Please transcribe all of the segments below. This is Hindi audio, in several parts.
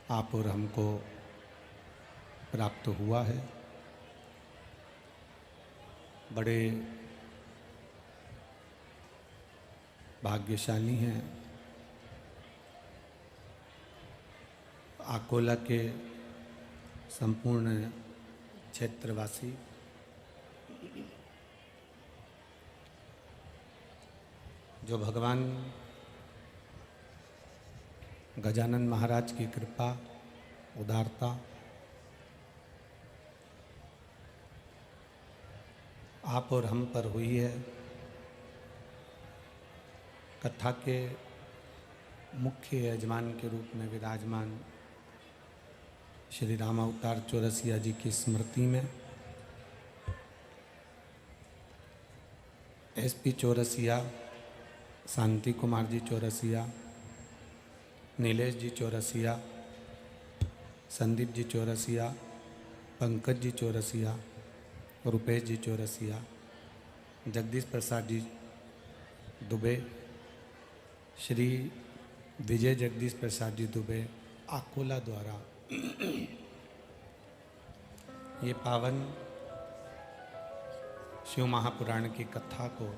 आप और हमको प्राप्त हुआ है। बड़े भाग्यशाली हैं अकोला के संपूर्ण क्षेत्रवासी। जो भगवान गजानन महाराज की कृपा उदारता आप और हम पर हुई है। कथा के मुख्य यजमान के रूप में विराजमान श्री राम अवतार चौरसिया जी की स्मृति में एसपी चौरसिया, शांति कुमार जी चौरसिया, नीलेश जी चौरसिया, संदीप जी चौरसिया, पंकज जी चौरसिया, रुपेश जी चौरसिया, जगदीश प्रसाद जी दुबे, श्री विजय जगदीश प्रसाद जी दुबे अकोला द्वारा ये पावन शिव महापुराण की कथा को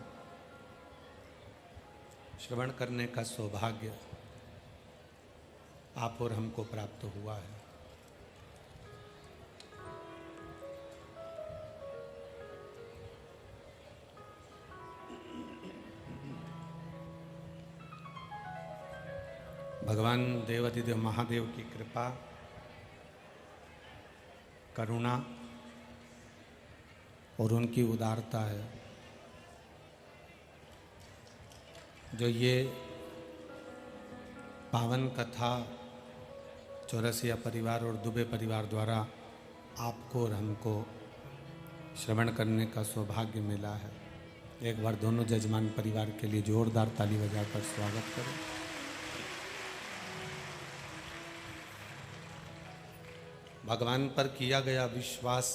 श्रवण करने का सौभाग्य आप और हमको प्राप्त हुआ है। भगवान देवाधिदेव महादेव की कृपा, करुणा और उनकी उदारता है जो ये पावन कथा चौरसिया परिवार और दुबे परिवार द्वारा आपको और हमको श्रवण करने का सौभाग्य मिला है। एक बार दोनों जजमान परिवार के लिए जोरदार ताली बजाकर स्वागत करें। भगवान पर किया गया विश्वास,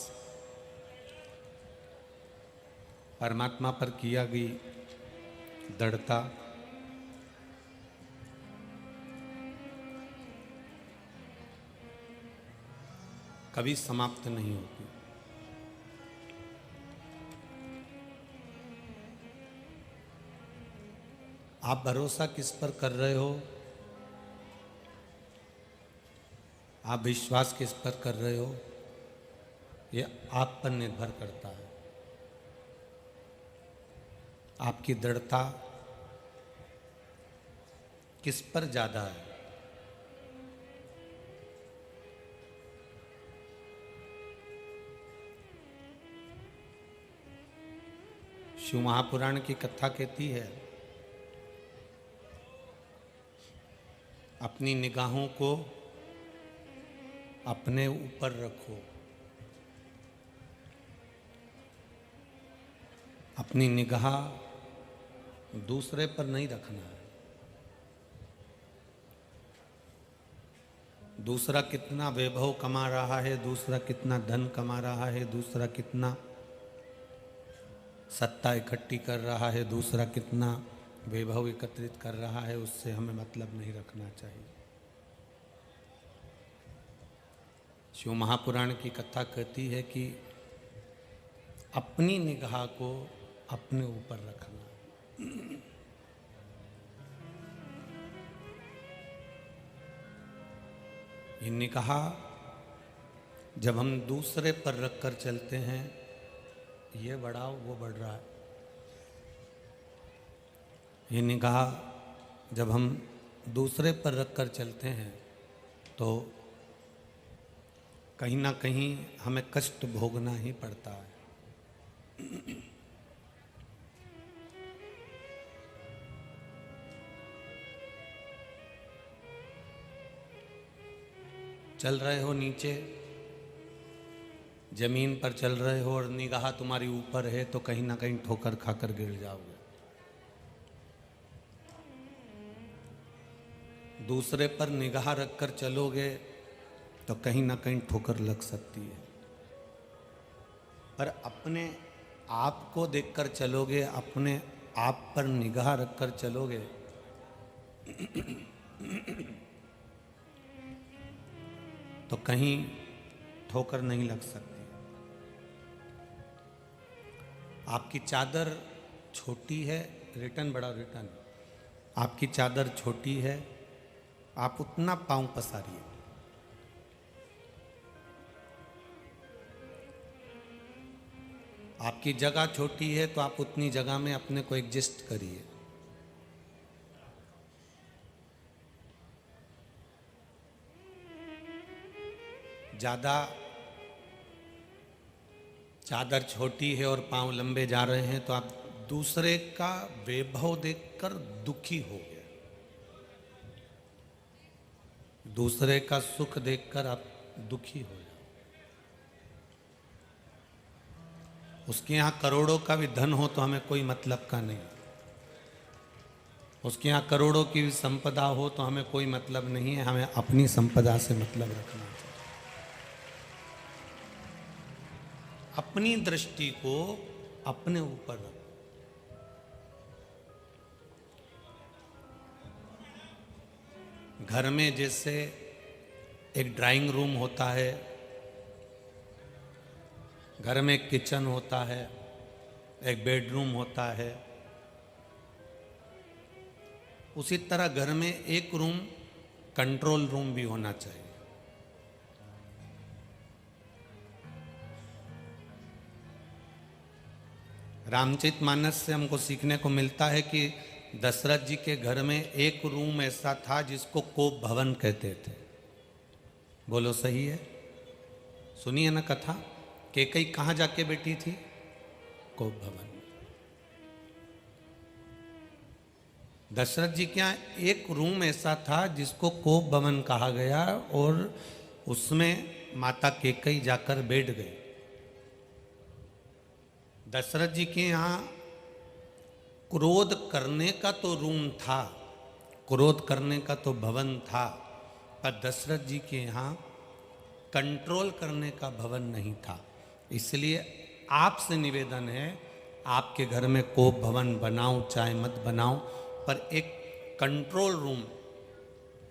परमात्मा पर किया गई दृढ़ता, कभी समाप्त नहीं होती। आप भरोसा किस पर कर रहे हो, आप विश्वास किस पर कर रहे हो, ये आप पर निर्भर करता है। आपकी दृढ़ता किस पर ज्यादा है। शिव महापुराण की कथा कहती है, अपनी निगाहों को अपने ऊपर रखो, अपनी निगाह दूसरे पर नहीं रखना है। दूसरा कितना वैभव कमा रहा है, दूसरा कितना धन कमा रहा है, दूसरा कितना सत्ता इकट्ठी कर रहा है, दूसरा कितना वैभव एकत्रित कर रहा है, उससे हमें मतलब नहीं रखना चाहिए। शिव महापुराण की कथा कहती है कि अपनी निगाह को अपने ऊपर रखना। ये निगाह जब हम दूसरे पर रखकर चलते हैं, ये बढ़ाओ वो बढ़ रहा है। ये निगाह जब हम दूसरे पर रखकर चलते हैं तो कहीं ना कहीं हमें कष्ट भोगना ही पड़ता है। चल रहे हो नीचे, जमीन पर चल रहे हो और निगाह तुम्हारी ऊपर है तो कहीं ना कहीं ठोकर खाकर गिर जाओगे। दूसरे पर निगाह रखकर चलोगे तो कहीं ना कहीं ठोकर लग सकती है, पर अपने आप को देखकर चलोगे, अपने आप पर निगाह रखकर चलोगे तो कहीं ठोकर नहीं लग सकती। आपकी चादर छोटी है, रिटर्न बड़ा रिटर्न। आपकी चादर छोटी है, आप उतना पांव पसारिए। आपकी जगह छोटी है तो आप उतनी जगह में अपने को एडजस्ट करिए। ज्यादा चादर छोटी है और पांव लंबे जा रहे हैं तो आप दूसरे का वैभव देखकर दुखी हो गए, दूसरे का सुख देखकर आप दुखी हो जाओ। उसके यहाँ करोड़ों का भी धन हो तो हमें कोई मतलब का नहीं, उसके यहाँ करोड़ों की भी संपदा हो तो हमें कोई मतलब नहीं है। हमें अपनी संपदा से मतलब रखना चाहिए। अपनी दृष्टि को अपने ऊपर रखो। घर में जैसे एक ड्राइंग रूम होता है, घर में एक किचन होता है, एक बेडरूम होता है, उसी तरह घर में एक रूम कंट्रोल रूम भी होना चाहिए। रामचरितमानस से हमको सीखने को मिलता है कि दशरथ जी के घर में एक रूम ऐसा था जिसको कोप भवन कहते थे। बोलो सही है? सुनिए ना कथा। कैकेयी कहाँ जाके बैठी थी? कोप भवन। दशरथ जी के यहाँ एक रूम ऐसा था जिसको कोप भवन कहा गया और उसमें माता कैकेयी जाकर बैठ गई। दशरथ जी के यहाँ क्रोध करने का तो रूम था, क्रोध करने का तो भवन था, पर दशरथ जी के यहाँ कंट्रोल करने का भवन नहीं था। इसलिए आपसे निवेदन है, आपके घर में कोप भवन बनाओ चाहे मत बनाओ, पर एक कंट्रोल रूम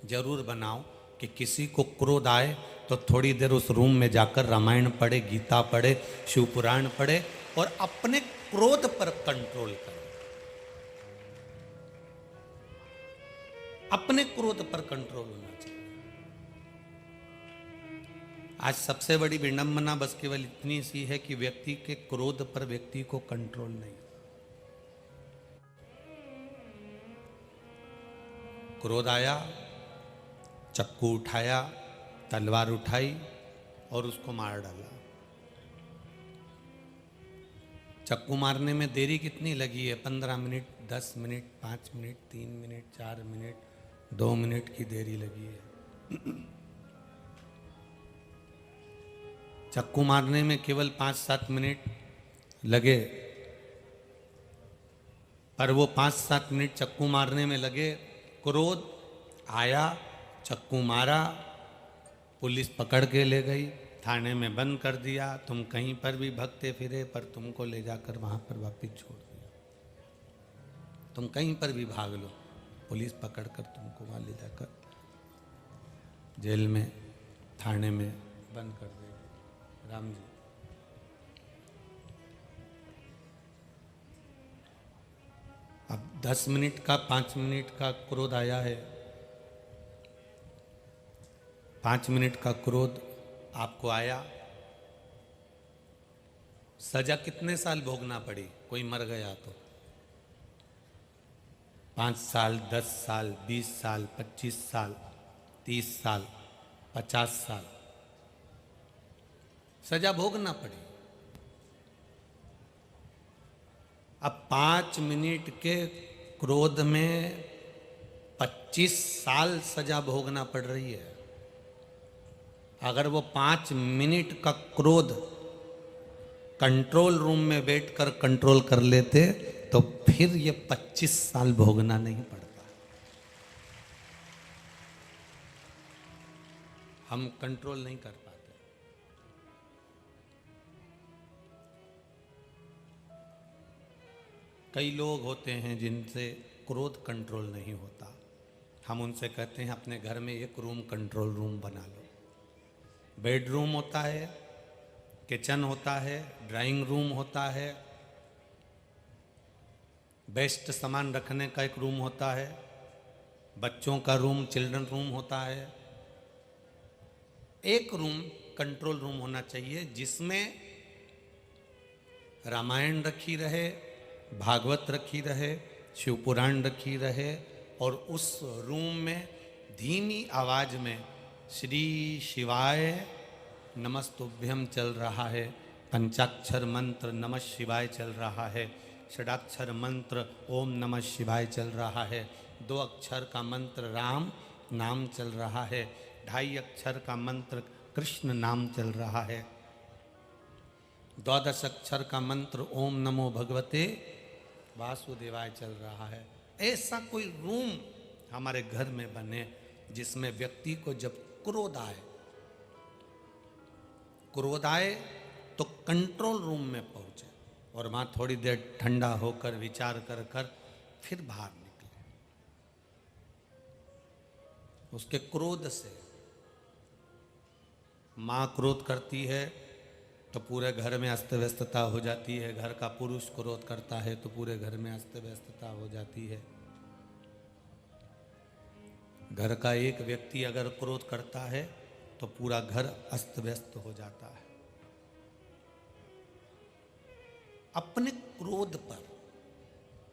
जरूर बनाओ कि किसी को क्रोध आए तो थोड़ी देर उस रूम में जाकर रामायण पढ़े, गीता पढ़े, शिव पुराण पढ़े और अपने क्रोध पर कंट्रोल करें। अपने क्रोध पर कंट्रोल होना चाहिए। आज सबसे बड़ी विडंबना बस केवल इतनी सी है कि व्यक्ति के क्रोध पर व्यक्ति को कंट्रोल नहीं। क्रोध आया, चक्कू उठाया, तलवार उठाई और उसको मार डाला। चक्कू मारने में देरी कितनी लगी है? 15 minute, 10 minute, 5 minute, 3 minute, 4 minute, 2 minute की देरी लगी है। चक्कू मारने में केवल 5-7 मिनट लगे, पर वो 5-7 मिनट चक्कू मारने में लगे, क्रोध आया, चक्कू मारा, पुलिस पकड़ के ले गई, थाने में बंद कर दिया। तुम कहीं पर भी भगते फिरे पर तुमको ले जाकर वहां पर वापिस छोड़ दिया। तुम कहीं पर भी भाग लो, पुलिस पकड़कर तुमको वहां ले जाकर जेल में, थाने में बंद कर देगी। राम जी, अब 10 मिनट का, 5 मिनट का क्रोध आया है, 5 मिनट का क्रोध आपको आया, सजा कितने साल भोगना पड़ी? कोई मर गया तो 5 साल, 10 साल, 20 साल, 25 साल, 30 साल, 50 साल सजा भोगना पड़ी। अब 5 मिनट के क्रोध में 25 साल सजा भोगना पड़ रही है। अगर वो 5 मिनट का क्रोध कंट्रोल रूम में बैठकर कंट्रोल कर लेते तो फिर ये 25 साल भोगना नहीं पड़ता। हम कंट्रोल नहीं कर पाते। कई लोग होते हैं जिनसे क्रोध कंट्रोल नहीं होता। हम उनसे कहते हैं अपने घर में एक रूम कंट्रोल रूम बना लो। बेडरूम होता है, किचन होता है, ड्राइंग रूम होता है, बेस्ट सामान रखने का एक रूम होता है, बच्चों का रूम, चिल्ड्रन रूम होता है। एक रूम कंट्रोल रूम होना चाहिए जिसमें रामायण रखी रहे, भागवत रखी रहे, शिव पुराण रखी रहे, और उस रूम में धीमी आवाज में श्री शिवाय नमस्तुभ्यम चल रहा है, पंचाक्षर मंत्र नमः शिवाय चल रहा है, षडाक्षर मंत्र ओम नमः शिवाय चल रहा है, 2 अक्षर का मंत्र राम नाम चल रहा है, 2.5 अक्षर का मंत्र कृष्ण नाम चल रहा है, 12 अक्षर का मंत्र ओम नमो भगवते वासुदेवाय चल रहा है। ऐसा कोई रूम हमारे घर में बने जिसमें व्यक्ति को जब क्रोध आए तो कंट्रोल रूम में पहुंचे और वहां थोड़ी देर ठंडा होकर विचार कर फिर बाहर निकले। उसके क्रोध से मां क्रोध करती है तो पूरे घर में अस्त व्यस्तता हो जाती है, घर का पुरुष क्रोध करता है तो पूरे घर में अस्त व्यस्तता हो जाती है। घर का एक व्यक्ति अगर क्रोध करता है तो पूरा घर अस्त व्यस्त हो जाता है। अपने क्रोध पर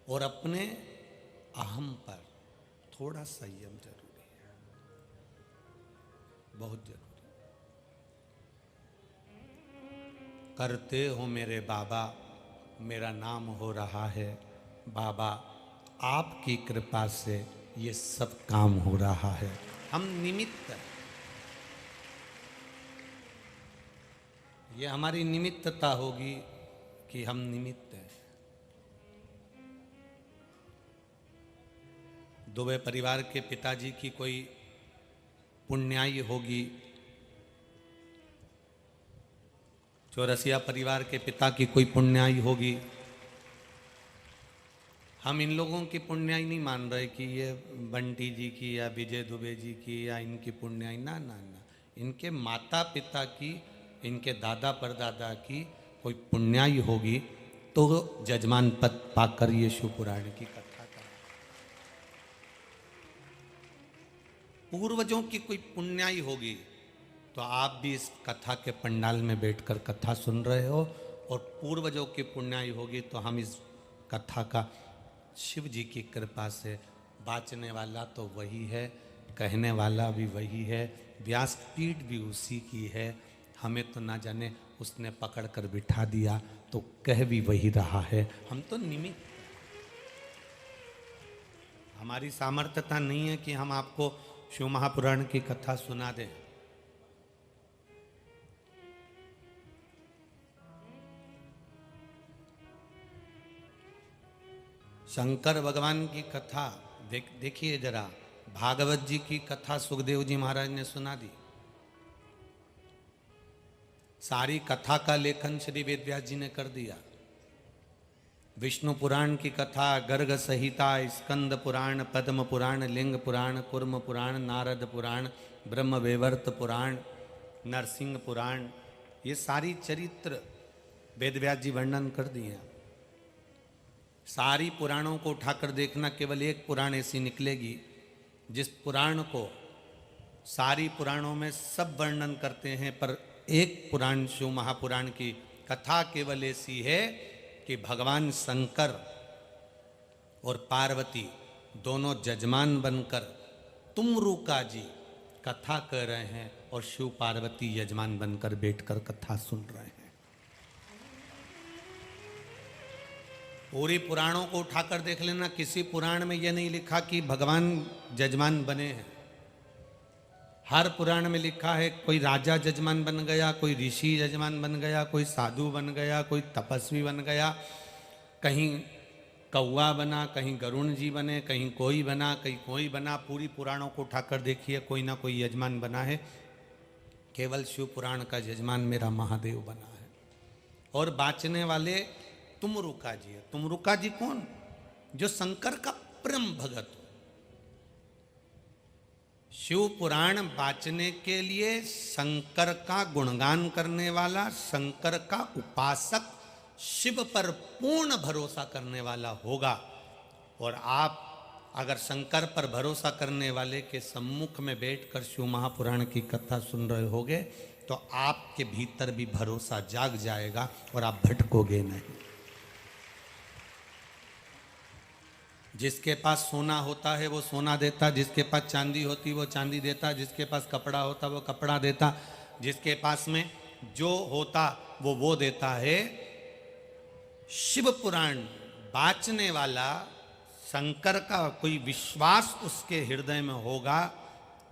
और अपने अहम पर थोड़ा संयम जरूरी है, बहुत जरूरी। करते हो मेरे बाबा, मेरा नाम हो रहा है बाबा, आपकी कृपा से ये सब काम हो रहा है। हम निमित्त हैं, ये हमारी निमित्तता होगी कि हम निमित्त हैं। दुबे परिवार के पिताजी की कोई पुण्याई होगी, चौरसिया परिवार के पिता की कोई पुण्याई होगी। हम इन लोगों की पुण्याई नहीं मान रहे कि ये बंटी जी की या विजय दुबे जी की या इनकी पुण्याई, ना ना ना, इनके माता पिता की, इनके दादा परदादा की कोई पुण्याई होगी तो जजमान पद पाकर ये शिव पुराण की कथा का। पूर्वजों की कोई पुण्याई होगी तो आप भी इस कथा के पंडाल में बैठकर कथा सुन रहे हो, और पूर्वजों की पुण्याई होगी तो हम इस कथा का शिव जी की कृपा से, बाँचने वाला तो वही है, कहने वाला भी वही है, व्यासपीठ भी उसी की है। हमें तो ना जाने उसने पकड़ कर बिठा दिया तो कह भी वही रहा है। हम तो निमित्त, हमारी सामर्थ्यता नहीं है कि हम आपको शिव महापुराण की कथा सुना दें। शंकर भगवान की कथा देखिए जरा, भागवत जी की कथा सुखदेव जी महाराज ने सुना दी। सारी कथा का लेखन श्री वेदव्यास जी ने कर दिया। विष्णु पुराण की कथा, गर्ग संहिता, स्कंद पुराण, पद्म पुराण, लिंग पुराण, कुर्म पुराण, नारद पुराण, ब्रह्म वैवर्त पुराण, नरसिंह पुराण, ये सारी चरित्र वेदव्यास जी वर्णन कर दिए हैं। सारी पुराणों को उठाकर देखना, केवल एक पुराण ऐसी निकलेगी जिस पुराण को सारी पुराणों में सब वर्णन करते हैं, पर एक पुराण शिव महापुराण की कथा केवल ऐसी है कि भगवान शंकर और पार्वती दोनों जजमान बनकर तुमरुका जी कथा कर रहे हैं और शिव पार्वती यजमान बनकर बैठकर कथा सुन रहे हैं। पूरी पुराणों को उठाकर देख लेना, किसी पुराण में यह नहीं लिखा कि भगवान जजमान बने हैं। हर पुराण में लिखा है कोई राजा जजमान बन गया, कोई ऋषि जजमान बन गया, कोई साधु बन गया, कोई तपस्वी बन गया, कहीं कौवा बना, कहीं गरुण जी बने, कहीं कोई बना, कहीं कोई बना। पूरी पुराणों को उठाकर देखिए, कोई ना कोई यजमान बना है। केवल शिव पुराण का यजमान मेरा महादेव बना है। और बाँचने वाले तुमरुका जी है। तुमरुका जी कौन? जो शंकर का परम भगत हो। शिव पुराण वाचने के लिए शंकर का गुणगान करने वाला, शंकर का उपासक, शिव पर पूर्ण भरोसा करने वाला होगा। और आप अगर शंकर पर भरोसा करने वाले के सम्मुख में बैठकर शिव महापुराण की कथा सुन रहे होगे तो आपके भीतर भी भरोसा जाग जाएगा और आप भटकोगे नहीं। जिसके पास सोना होता है वो सोना देता, जिसके पास चांदी होती वो चांदी देता, जिसके पास कपड़ा होता वो कपड़ा देता, जिसके पास में जो होता वो देता है। शिव पुराण बाचने वाला, शंकर का कोई विश्वास उसके हृदय में होगा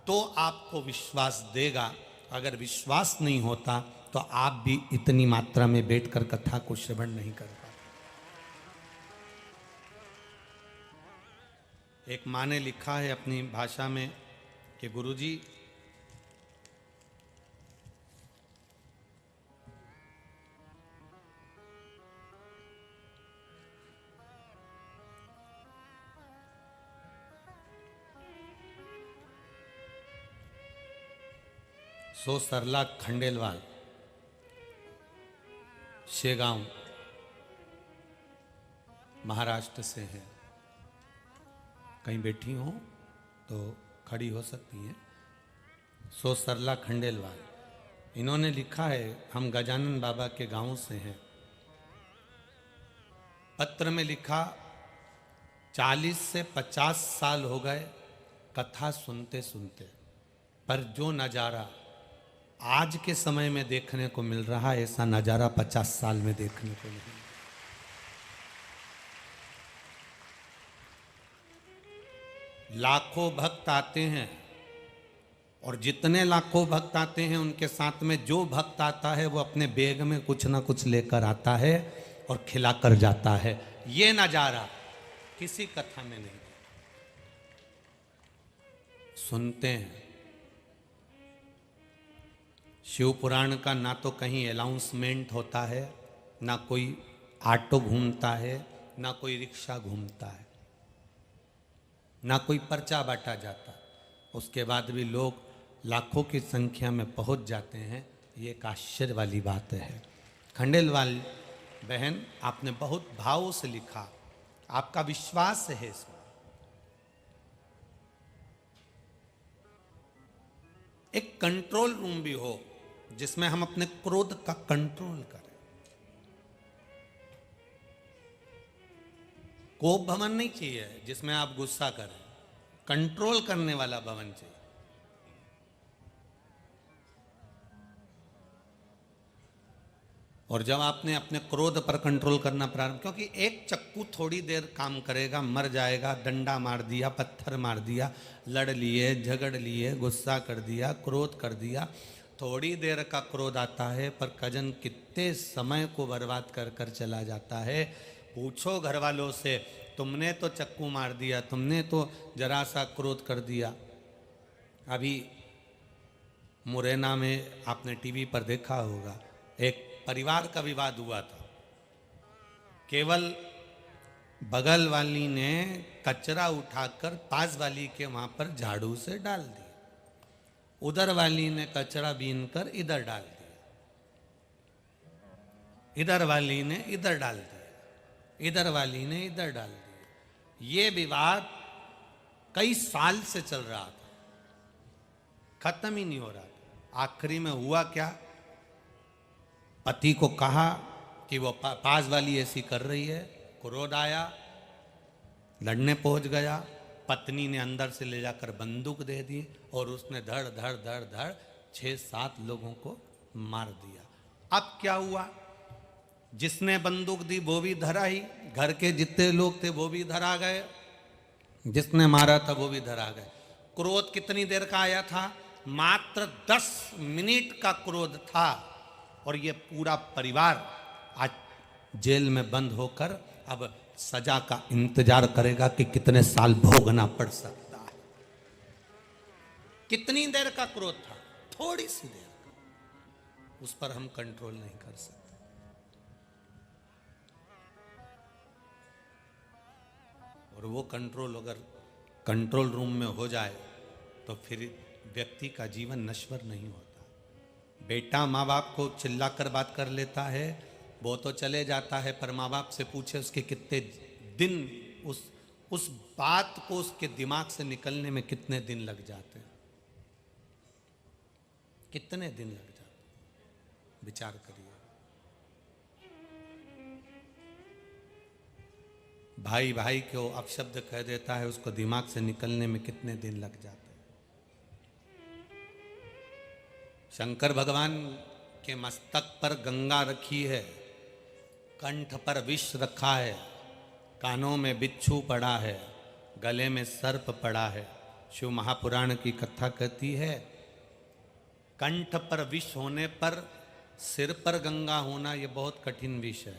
तो आपको विश्वास देगा। अगर विश्वास नहीं होता तो आप भी इतनी मात्रा में बैठकर कथा को श्रवण नहीं कर पाते। एक माँ ने लिखा है अपनी भाषा में कि गुरुजी, सो सरला खंडेलवाल, शेगांव, महाराष्ट्र से है। कहीं बैठी हो तो खड़ी हो सकती हैं। सो सरला खंडेलवाल, इन्होंने लिखा है, हम गजानन बाबा के गांव से हैं। पत्र में लिखा, 40 से 50 साल हो गए कथा सुनते सुनते, पर जो नज़ारा आज के समय में देखने को मिल रहा है ऐसा नज़ारा 50 साल में देखने को नहीं। लाखों भक्त आते हैं और जितने लाखों भक्त आते हैं उनके साथ में जो भक्त आता है वो अपने बैग में कुछ ना कुछ लेकर आता है और खिलाकर जाता है। ये नज़ारा किसी कथा में नहीं। सुनते हैं शिव पुराण का, ना तो कहीं अनाउंसमेंट होता है, ना कोई ऑटो घूमता है, ना कोई रिक्शा घूमता है, ना कोई पर्चा बांटा जाता। उसके बाद भी लोग लाखों की संख्या में पहुंच जाते हैं। ये एक आश्चर्य वाली बात है। खंडेलवाल बहन, आपने बहुत भाव से लिखा, आपका विश्वास है इसमें। एक कंट्रोल रूम भी हो जिसमें हम अपने क्रोध का कंट्रोल करें। कोप भवन नहीं चाहिए जिसमें आप गुस्सा करें, कंट्रोल करने वाला भवन चाहिए। और जब आपने अपने क्रोध पर कंट्रोल करना प्रारंभ, क्योंकि एक चक्कू थोड़ी देर काम करेगा, मर जाएगा, डंडा मार दिया, पत्थर मार दिया, लड़ लिए, झगड़ लिए, गुस्सा कर दिया, क्रोध कर दिया, थोड़ी देर का क्रोध आता है, पर कजन कितने समय को बर्बाद कर कर चला जाता है। पूछो घर वालों से, तुमने तो चक्कू मार दिया, तुमने तो जरा सा क्रोध कर दिया। अभी मुरैना में आपने टीवी पर देखा होगा, एक परिवार का विवाद हुआ था। केवल बगल वाली ने कचरा उठाकर पास वाली के वहां पर झाड़ू से डाल दिया, उधर वाली ने कचरा बीनकर इधर डाल दिया, इधर वाली ने इधर डाल दिया, इधर वाली ने इधर डाल दिया। ये विवाद कई साल से चल रहा था, खत्म ही नहीं हो रहा था। आखिरी में हुआ क्या, पति को कहा कि वो पास वाली ऐसी कर रही है, क्रोध आया, लड़ने पहुंच गया। पत्नी ने अंदर से ले जाकर बंदूक दे दी और उसने धड़ धड़ धड़ धड़ 6-7 लोगों को मार दिया। अब क्या हुआ, जिसने बंदूक दी वो भी धरा ही, घर के जितने लोग थे वो भी धरा गए, जिसने मारा था वो भी धरा गए। क्रोध कितनी देर का आया था, मात्र 10 मिनट का क्रोध था और ये पूरा परिवार आज जेल में बंद होकर अब सजा का इंतजार करेगा कि कितने साल भोगना पड़ सकता है। कितनी देर का क्रोध था, थोड़ी सी देर का, उस पर हम कंट्रोल नहीं कर सकते। और वो कंट्रोल अगर कंट्रोल रूम में हो जाए तो फिर व्यक्ति का जीवन नश्वर नहीं होता। बेटा माँ बाप को चिल्लाकर बात कर लेता है, वो तो चले जाता है, पर माँ बाप से पूछे उसके कितने दिन उस बात को उसके दिमाग से निकलने में कितने दिन लग जाते हैं, कितने दिन लग जाते, विचार करिए। भाई भाई को अपशब्द कह देता है, उसको दिमाग से निकलने में कितने दिन लग जाते हैं। शंकर भगवान के मस्तक पर गंगा रखी है, कंठ पर विष रखा है, कानों में बिच्छू पड़ा है, गले में सर्प पड़ा है। शिव महापुराण की कथा कहती है, कंठ पर विष होने पर सिर पर गंगा होना यह बहुत कठिन विष है,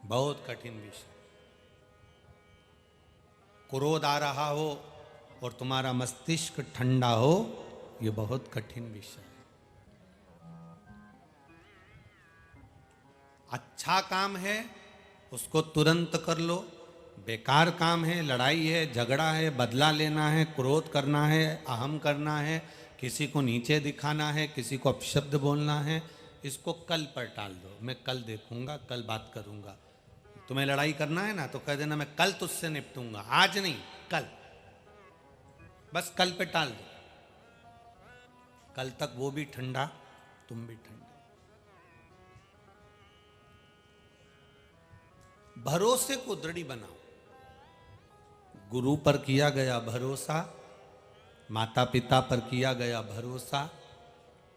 बहुत कठिन विष। क्रोध आ रहा हो और तुम्हारा मस्तिष्क ठंडा हो, यह बहुत कठिन विष है। अच्छा काम है उसको तुरंत कर लो, बेकार काम है, लड़ाई है, झगड़ा है, बदला लेना है, क्रोध करना है, अहम करना है, किसी को नीचे दिखाना है, किसी को अपशब्द बोलना है, इसको कल पर टाल दो। मैं कल देखूंगा, कल बात करूंगा। तुम्हें लड़ाई करना है ना, तो कह देना मैं कल तुझसे निपटूंगा, आज नहीं, कल। बस कल पे टाल दो। कल तक वो भी ठंडा, तुम भी ठंडा। भरोसे को दृढ़ बनाओ। गुरु पर किया गया भरोसा, माता पिता पर किया गया भरोसा,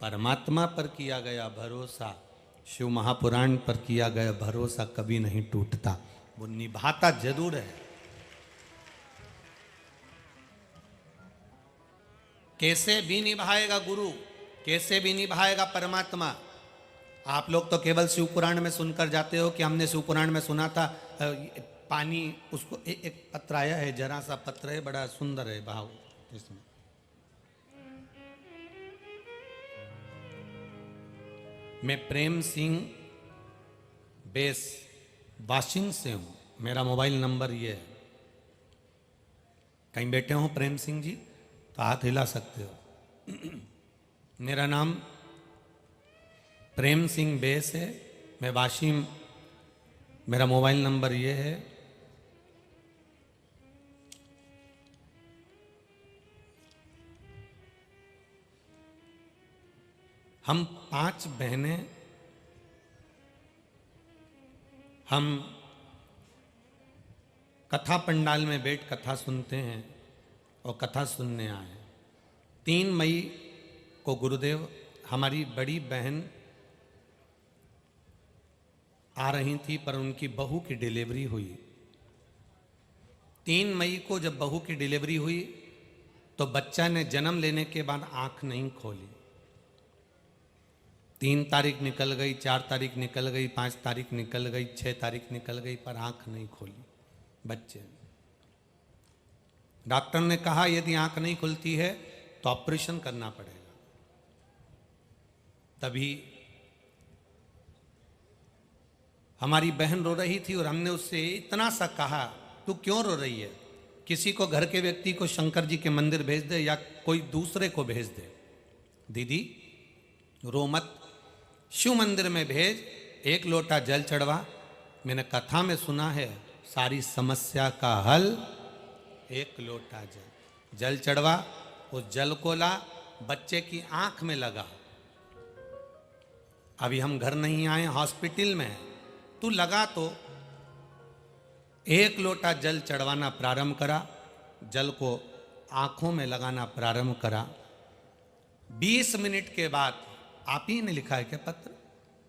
परमात्मा पर किया गया भरोसा, शिव महापुराण पर किया गया भरोसा कभी नहीं टूटता, वो निभाता जरूर है। कैसे भी निभाएगा गुरु, कैसे भी निभाएगा परमात्मा। आप लोग तो केवल शिव पुराण में सुनकर जाते हो कि हमने शिव पुराण में सुना था पानी, उसको एक पत्र आया है, जरा सा पत्र है, बड़ा सुंदर है भाव इसमें। मैं प्रेम सिंह बेस वाशिंग से हूँ, मेरा मोबाइल नंबर ये है। कहीं बैठे हो प्रेम सिंह जी तो हाथ हिला सकते हो। मेरा नाम प्रेम सिंह बेस है, मैं वाशिम, मेरा मोबाइल नंबर ये है। हम 5 बहनें, हम कथा पंडाल में बैठ कथा सुनते हैं और कथा सुनने आए। 3 मई को गुरुदेव, हमारी बड़ी बहन आ रही थी, पर उनकी बहू की डिलीवरी हुई। 3 मई को जब बहू की डिलीवरी हुई तो बच्चा ने जन्म लेने के बाद आंख नहीं खोली। 3 तारीख निकल गई, 4 तारीख निकल गई, 5 तारीख निकल गई, 6 तारीख निकल गई, पर आंख नहीं खोली बच्चे। डॉक्टर ने कहा यदि आंख नहीं खुलती है तो ऑपरेशन करना पड़ेगा। तभी हमारी बहन रो रही थी और हमने उससे इतना सा कहा, तू क्यों रो रही है? किसी को, घर के व्यक्ति को शंकर जी के मंदिर भेज दे या कोई दूसरे को भेज दे। दीदी रो मत, शिव मंदिर में भेज, 1 लोटा जल चढ़वा। मैंने कथा में सुना है सारी समस्या का हल 1 लोटा जल चढ़वा। उस जल को ला, बच्चे की आंख में लगा। अभी हम घर नहीं आए, हॉस्पिटल में है, तू लगा तो 1 लोटा जल चढ़वाना प्रारंभ करा, जल को आंखों में लगाना प्रारंभ करा। 20 मिनट के बाद, आप ही ने लिखा है क्या पत्र?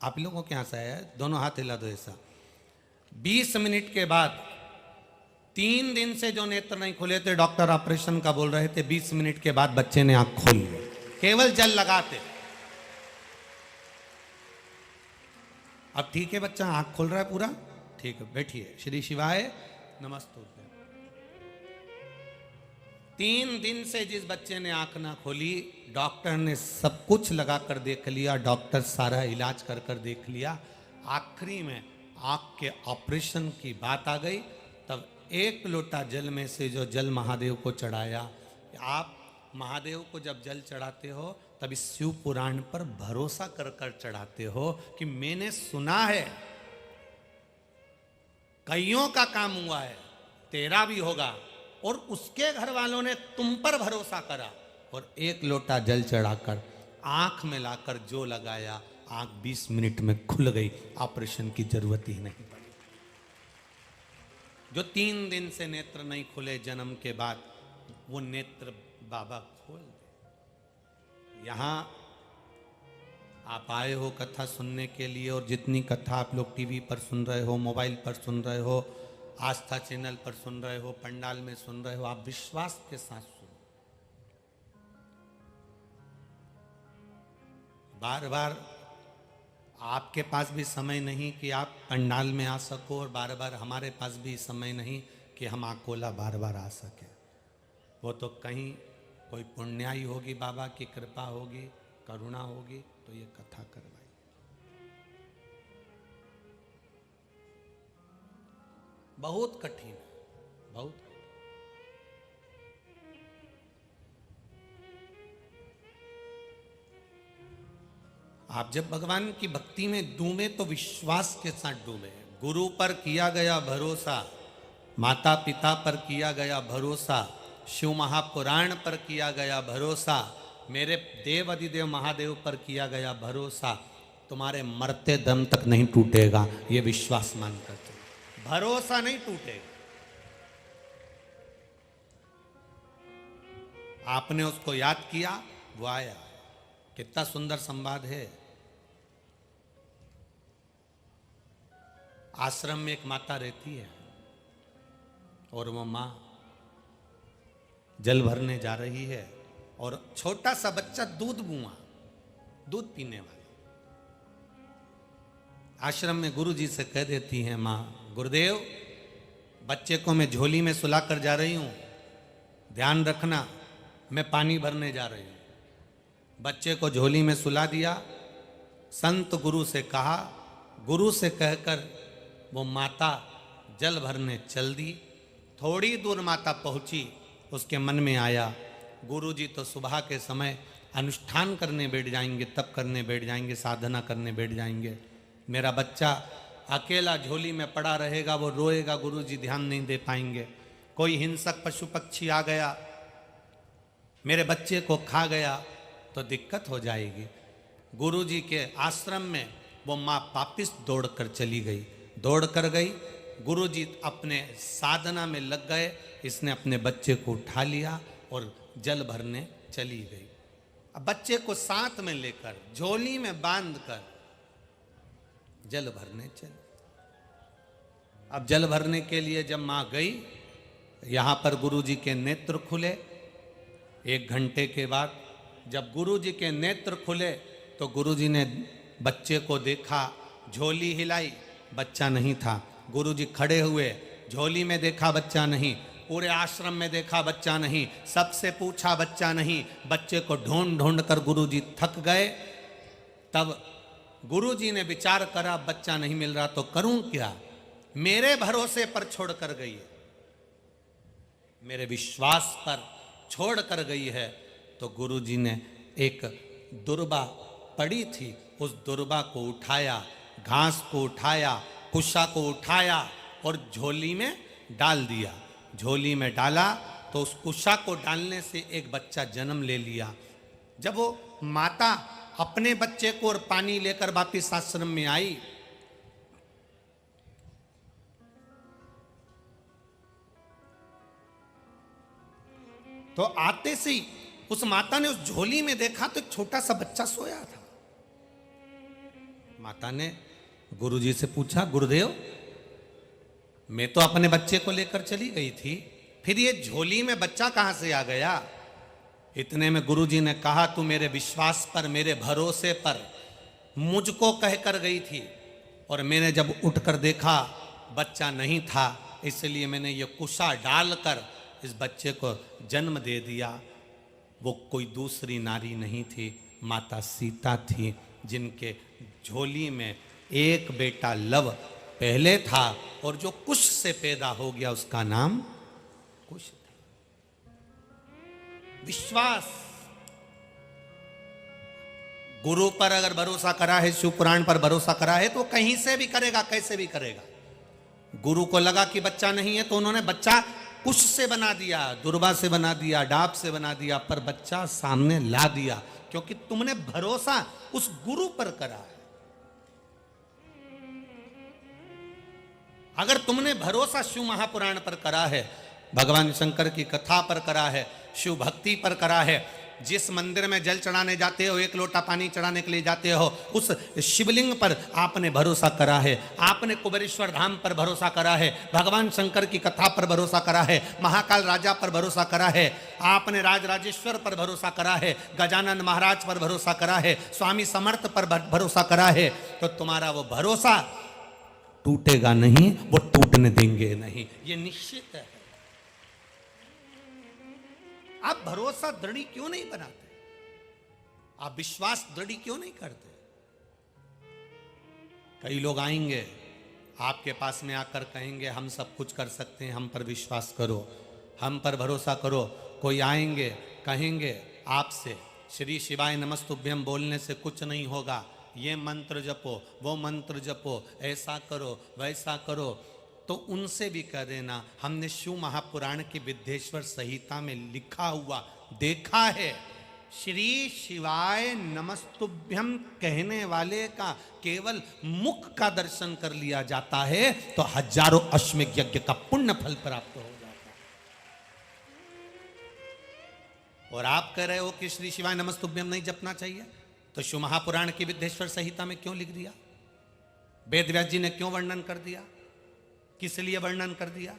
आप लोगों के यहाँ से आया है? दोनों हाथ हिला दो ऐसा। 20 मिनट के बाद, 3 दिन से जो नेत्र नहीं खुले थे, डॉक्टर ऑपरेशन का बोल रहे थे, 20 मिनट के बाद बच्चे ने आंख खोल ली, केवल जल लगाते। अब ठीक है, बच्चा आंख खोल रहा है पूरा, ठीक है, बैठिए। श्री शिवाय नमस्तुभ्यं। 3 दिन से जिस बच्चे ने आंख ना खोली, डॉक्टर ने सब कुछ लगाकर देख लिया, डॉक्टर सारा इलाज कर कर देख लिया, आखिरी में आंख के ऑपरेशन की बात आ गई। तब एक लोटा जल में से जो जल महादेव को चढ़ाया। आप महादेव को जब जल चढ़ाते हो तब इस शिव पुराण पर भरोसा कर कर चढ़ाते हो कि मैंने सुना है, कईयों का काम हुआ है, तेरा भी होगा। और उसके घर वालों ने तुम पर भरोसा करा और एक लोटा जल चढ़ाकर आंख में लाकर जो लगाया, आंख 20 मिनट में खुल गई, ऑपरेशन की जरूरत ही नहीं पड़ी। जो 3 दिन से नेत्र नहीं खुले जन्म के बाद, वो नेत्र बाबा खोल दे। यहां आप आए हो कथा सुनने के लिए, और जितनी कथा आप लोग टीवी पर सुन रहे हो, मोबाइल पर सुन रहे हो, आस्था चैनल पर सुन रहे हो, पंडाल में सुन रहे हो, आप विश्वास के साथ सुनो। बार बार आपके पास भी समय नहीं कि आप पंडाल में आ सको, और बार बार हमारे पास भी समय नहीं कि हम अकोला बार बार आ सके। वो तो कहीं कोई पुण्याई होगी, बाबा की कृपा होगी, करुणा होगी, तो ये कथा करवाई। बहुत कठिन है, बहुत। आप जब भगवान की भक्ति में डूबे तो विश्वास के साथ डूबे। गुरु पर किया गया भरोसा, माता पिता पर किया गया भरोसा, शिव महापुराण पर किया गया भरोसा, मेरे देव अधिदेव महादेव पर किया गया भरोसा, तुम्हारे मरते दम तक नहीं टूटेगा। ये विश्वास मानकर चलो, भरोसा नहीं टूटेगा। आपने उसको याद किया, वो आया। कितना सुंदर संवाद है। आश्रम में एक माता रहती है और वो माँ जल भरने जा रही है, और छोटा सा बच्चा दूध दूध पीने वाला आश्रम में गुरु जी से कह देती है माँ, गुरुदेव बच्चे को मैं झोली में सुला कर जा रही हूँ, ध्यान रखना, मैं पानी भरने जा रही हूँ। बच्चे को झोली में सुला दिया। संत गुरु से कहा, गुरु से कहकर वो माता जल भरने चल दी। थोड़ी दूर माता पहुंची, उसके मन में आया गुरु जी तो सुबह के समय अनुष्ठान करने बैठ जाएंगे, तप करने बैठ जाएंगे, साधना करने बैठ जाएंगे। मेरा बच्चा अकेला झोली में पड़ा रहेगा, वो रोएगा, गुरु जी ध्यान नहीं दे पाएंगे। कोई हिंसक पशु पक्षी आ गया, मेरे बच्चे को खा गया तो दिक्कत हो जाएगी। गुरु जी के आश्रम में वो माँ वापिस दौड़ कर चली गई, दौड़ कर गई। गुरु जी अपने साधना में लग गए, इसने अपने बच्चे को उठा लिया और जल भरने चली गई। अब बच्चे को साथ में लेकर झोली में बांधकर जल भरने चली। अब जल भरने के लिए जब माँ गई, यहाँ पर गुरु जी के नेत्र खुले। 1 घंटे के बाद जब गुरु जी के नेत्र खुले तो गुरु जी ने बच्चे को देखा, झोली हिलाई, बच्चा नहीं था। गुरु जी खड़े हुए, झोली में देखा बच्चा नहीं, पूरे आश्रम में देखा बच्चा नहीं, सबसे पूछा बच्चा नहीं। बच्चे को ढूंढ ढूंढ कर गुरु जी थक गए। तब गुरु जी ने विचार करा, बच्चा नहीं मिल रहा तो करूं क्या, मेरे भरोसे पर छोड़ कर गई है, मेरे विश्वास पर छोड़ कर गई है। तो गुरु जी ने एक दुर्बा पड़ी थी, उस दुर्बा को उठाया, घास को उठाया, कुशा को उठाया और झोली में डाल दिया। झोली में डाला तो उस कुशा को डालने से एक बच्चा जन्म ले लिया। जब वो माता अपने बच्चे को और पानी लेकर वापिस आश्रम में आई, तो आते से ही उस माता ने उस झोली में देखा तो एक छोटा सा बच्चा सोया था। माता ने गुरुजी से पूछा, गुरुदेव मैं तो अपने बच्चे को लेकर चली गई थी, फिर ये झोली में बच्चा कहां से आ गया? इतने में गुरुजी ने कहा, तू मेरे विश्वास पर, मेरे भरोसे पर मुझको कहकर गई थी, और मैंने जब उठकर देखा बच्चा नहीं था, इसलिए मैंने ये कुशा डालकर इस बच्चे को जन्म दे दिया। वो कोई दूसरी नारी नहीं थी, माता सीता थी, जिनके झोली में एक बेटा लव पहले था, और जो कुश से पैदा हो गया उसका नाम कुश था। विश्वास, गुरु पर अगर भरोसा करा है, शिव पुराण पर भरोसा करा है, तो कहीं से भी करेगा, कैसे भी करेगा। गुरु को लगा कि बच्चा नहीं है, तो उन्होंने बच्चा कुश से बना दिया, दुर्वा से बना दिया, डाब से बना दिया, पर बच्चा सामने ला दिया, क्योंकि तुमने भरोसा उस गुरु पर करा है। अगर तुमने भरोसा शिव महापुराण पर करा है, भगवान शंकर की कथा पर करा है, शिव भक्ति पर करा है, जिस मंदिर में जल चढ़ाने जाते हो, एक लोटा पानी चढ़ाने के लिए जाते हो, उस शिवलिंग पर आपने भरोसा करा है, आपने कुबेरेश्वर धाम पर भरोसा करा है, भगवान शंकर की कथा पर भरोसा करा है, महाकाल राजा पर भरोसा करा है, आपने राजराजेश्वर पर भरोसा करा है, गजानन महाराज पर भरोसा करा है, स्वामी समर्थ पर भरोसा करा है, तो तुम्हारा वो भरोसा टूटेगा नहीं, वो टूटने देंगे नहीं, ये निश्चित है। आप भरोसा दृढ़ क्यों नहीं बनाते? आप विश्वास दृढ़ क्यों नहीं करते? कई लोग आएंगे आपके पास में आकर कहेंगे हम सब कुछ कर सकते हैं, हम पर विश्वास करो, हम पर भरोसा करो। कोई आएंगे कहेंगे आपसे श्री शिवाय नमस्तुभ्यम बोलने से कुछ नहीं होगा, ये मंत्र जपो, वो मंत्र जपो, ऐसा करो, वैसा करो, तो उनसे भी कह देना हमने शिव महापुराण की विद्येश्वर संहिता में लिखा हुआ देखा है, श्री शिवाय नमस्तुभ्यम कहने वाले का केवल मुख का दर्शन कर लिया जाता है तो हजारों अश्वमेध यज्ञ का पुण्य फल प्राप्त हो जाता है। और आप कह रहे हो कि श्री शिवाय नमस्तुभ्यम नहीं जपना चाहिए, तो शिव महापुराण की विद्येश्वर संहिता में क्यों लिख दिया? वेद व्यास जी ने क्यों वर्णन कर दिया? किस लिए वर्णन कर दिया?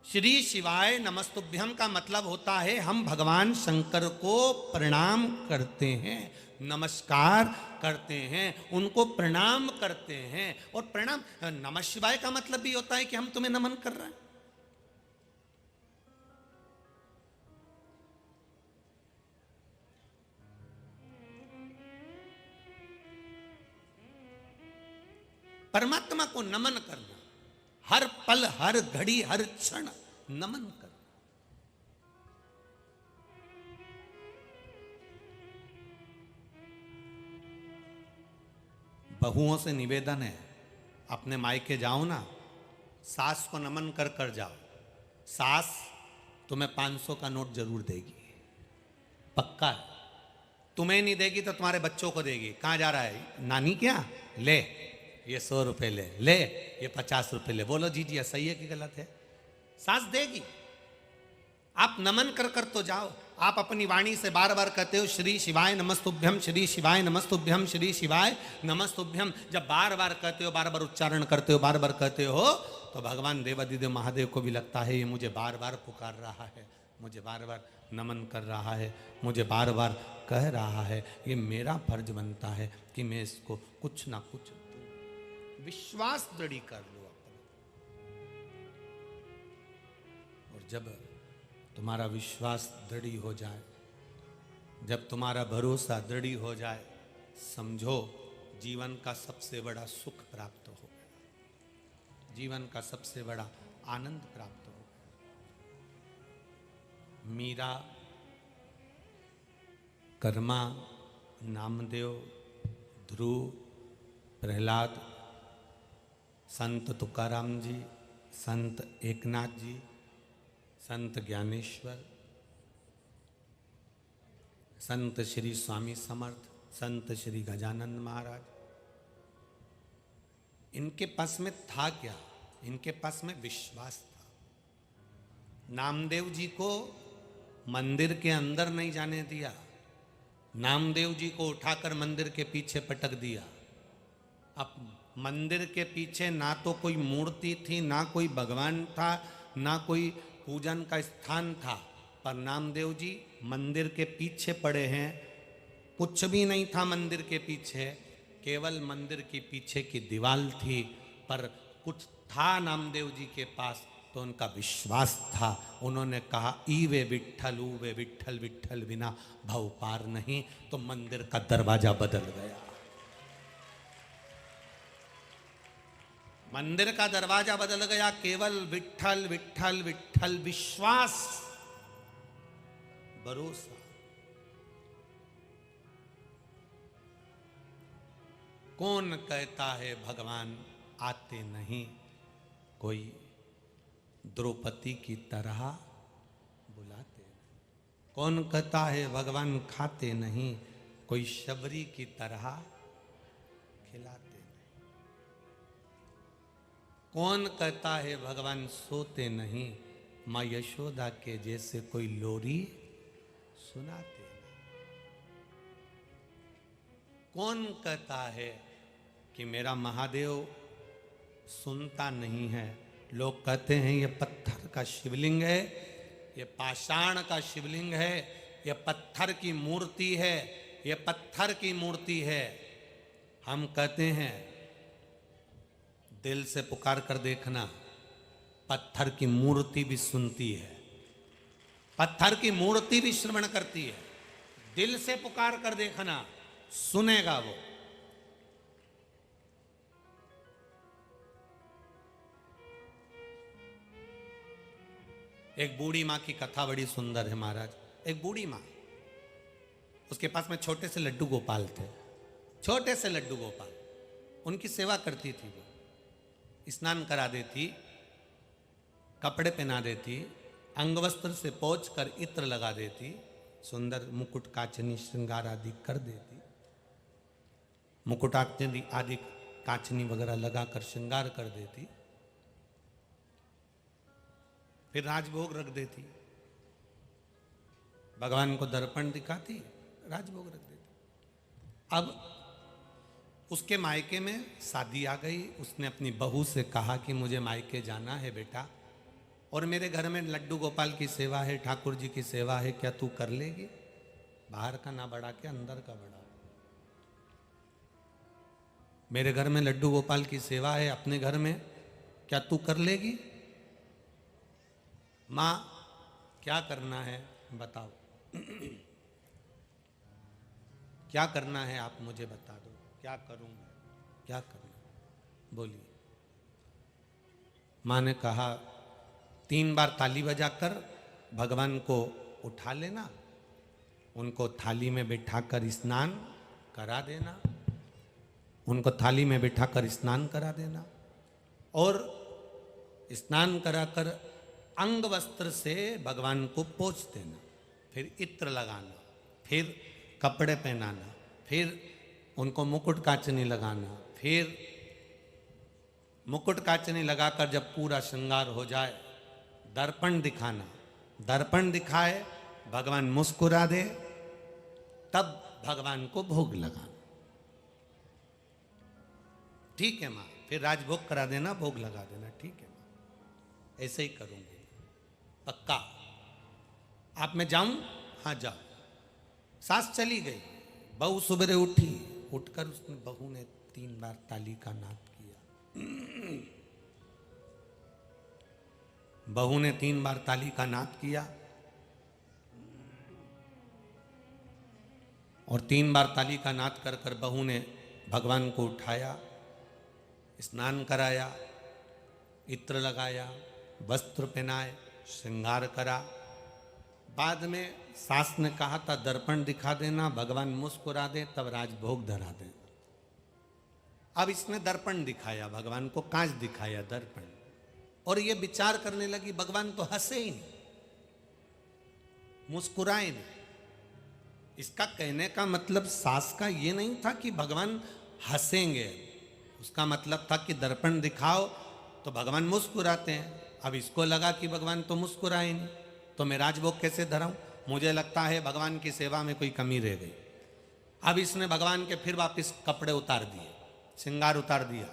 श्री शिवाय नमस्तुभ्यम का मतलब होता है हम भगवान शंकर को प्रणाम करते हैं, नमस्कार करते हैं, उनको प्रणाम करते हैं। और प्रणाम, नमः शिवाय का मतलब भी होता है कि हम तुम्हें नमन कर रहे हैं। परमात्मा को नमन करना, हर पल, हर घड़ी, हर क्षण नमन कर। बहुओं से निवेदन है, अपने मायके जाओ ना, सास को नमन कर कर जाओ, सास तुम्हें 500 का नोट जरूर देगी, पक्का है। तुम्हें नहीं देगी तो तुम्हारे बच्चों को देगी। कहां जा रहा है नानी, क्या ले ये 100 रुपए ले, ले ये 50 रुपए ले, बोलो जी जी सही है कि गलत है? सास देगी। आप नमन कर कर तो जाओ। आप अपनी वाणी से बार बार कहते हो श्री शिवाय नमस्तुभ्यम, श्री शिवाय नमस्तुभ्यम, श्री शिवाय नमस्तुभ्यम। जब बार बार कहते हो, बार बार उच्चारण करते हो, बार बार कहते हो, तो भगवान देवादिदेव महादेव को भी लगता है ये मुझे बार बार पुकार रहा है, मुझे बार बार नमन कर रहा है, मुझे बार बार कह रहा है, ये मेरा फर्ज बनता है कि मैं इसको कुछ ना कुछ। विश्वास दृढ़ कर लो अपना। और जब तुम्हारा विश्वास दृढ़ हो जाए, जब तुम्हारा भरोसा दृढ़ हो जाए, समझो जीवन का सबसे बड़ा सुख प्राप्त हो गया, जीवन का सबसे बड़ा आनंद प्राप्त हो गया। मीरा, कर्मा, नामदेव, ध्रुव, प्रहलाद, संत तुकाराम जी, संत एकनाथ जी, संत ज्ञानेश्वर, संत श्री स्वामी समर्थ, संत श्री गजानन महाराज, इनके पास में था क्या? इनके पास में विश्वास था। नामदेव जी को मंदिर के अंदर नहीं जाने दिया, नामदेव जी को उठाकर मंदिर के पीछे पटक दिया। अब मंदिर के पीछे ना तो कोई मूर्ति थी, ना कोई भगवान था, ना कोई पूजन का स्थान था, पर नामदेव जी मंदिर के पीछे पड़े हैं। कुछ भी नहीं था मंदिर के पीछे, केवल मंदिर के पीछे की दीवार थी, पर कुछ था नामदेव जी के पास, तो उनका विश्वास था। उन्होंने कहा ई वे विठ्ठल, ऊ वे विठ्ठल, विठ्ठल बिना भव पार नहीं, तो मंदिर का दरवाजा बदल गया। मंदिर का दरवाजा बदल गया, केवल विठ्ठल विठ्ठल विठ्ठल, विश्वास, भरोसा। कौन कहता है भगवान आते नहीं, कोई द्रौपदी की तरह बुलाते नहीं। कौन कहता है भगवान खाते नहीं, कोई शबरी की तरह खिलाते नहीं। कौन कहता है भगवान सोते नहीं, माँ यशोदा के जैसे कोई लोरी सुनाते नहीं। कौन कहता है कि मेरा महादेव सुनता नहीं है। लोग कहते हैं ये पत्थर का शिवलिंग है, ये पाषाण का शिवलिंग है, ये पत्थर की मूर्ति है, ये पत्थर की मूर्ति है। हम कहते हैं दिल से पुकार कर देखना, पत्थर की मूर्ति भी सुनती है, पत्थर की मूर्ति भी श्रवण करती है। दिल से पुकार कर देखना, सुनेगा वो। एक बूढ़ी माँ की कथा बड़ी सुंदर है महाराज। एक बूढ़ी माँ, उसके पास में छोटे से लड्डू गोपाल थे, छोटे से लड्डू गोपाल। उनकी सेवा करती थी वो, स्नान करा देती, कपड़े पहना देती, अंगवस्त्र से पोंछ कर इत्र लगा देती, सुंदर मुकुट कांचनी श्रृंगार आदि कर देती, मुकुट आदि कांचनी वगैरह लगाकर श्रृंगार कर देती, फिर राजभोग रख देती, भगवान को दर्पण दिखाती, राजभोग रख देती। अब उसके मायके में शादी आ गई। उसने अपनी बहू से कहा कि मुझे मायके जाना है बेटा, और मेरे घर में लड्डू गोपाल की सेवा है, ठाकुर जी की सेवा है, क्या तू कर लेगी? बाहर का ना बढ़ा के अंदर का बढ़ा। मेरे घर में लड्डू गोपाल की सेवा है, अपने घर में, क्या तू कर लेगी? माँ क्या करना है बताओ, क्या करना है आप मुझे बता दो, क्या करूं मैं, क्या करना, बोलिए। माँ ने कहा 3 बार ताली बजाकर भगवान को उठा लेना, उनको थाली में बिठाकर स्नान करा देना, उनको थाली में बिठाकर स्नान करा देना, और स्नान कराकर अंग वस्त्र से भगवान को पोंछ देना, फिर इत्र लगाना, फिर कपड़े पहनाना, फिर उनको मुकुट कांचनी लगाना, फिर मुकुट कांचनी लगाकर जब पूरा श्रृंगार हो जाए दर्पण दिखाना, दर्पण दिखाए भगवान मुस्कुरा दे, तब भगवान को भोग लगाना। ठीक है माँ, फिर राजभोग करा देना, भोग लगा देना। ठीक है माँ, ऐसे ही करूंगी पक्का। आप मैं जाऊं? हाँ जाओ। सास चली गई, बहू सुबह उठी, उठकर उसने बहू ने 3 बार ताली का नाद किया। बहू ने 3 बार ताली का नाद किया और 3 बार ताली का नाद कर कर बहू ने भगवान को उठाया, स्नान कराया, इत्र लगाया, वस्त्र पहनाए, श्रृंगार करा। बाद में सास ने कहा था दर्पण दिखा देना, भगवान मुस्कुरा दे, तब राजभोग धरा दे। अब इसने दर्पण दिखाया, भगवान को कांच दिखाया, दर्पण, और ये विचार करने लगी भगवान तो हंसे ही नहीं, मुस्कुराए नहीं। इसका कहने का मतलब सास का ये नहीं था कि भगवान हंसेंगे, उसका मतलब था कि दर्पण दिखाओ तो भगवान मुस्कुराते हैं। अब इसको लगा कि भगवान तो मुस्कुराए नहीं, तो मैं राजभोग कैसे धराऊं? मुझे लगता है भगवान की सेवा में कोई कमी रह गई। अब इसने भगवान के फिर वापस कपड़े उतार दिए, श्रृंगार उतार दिया,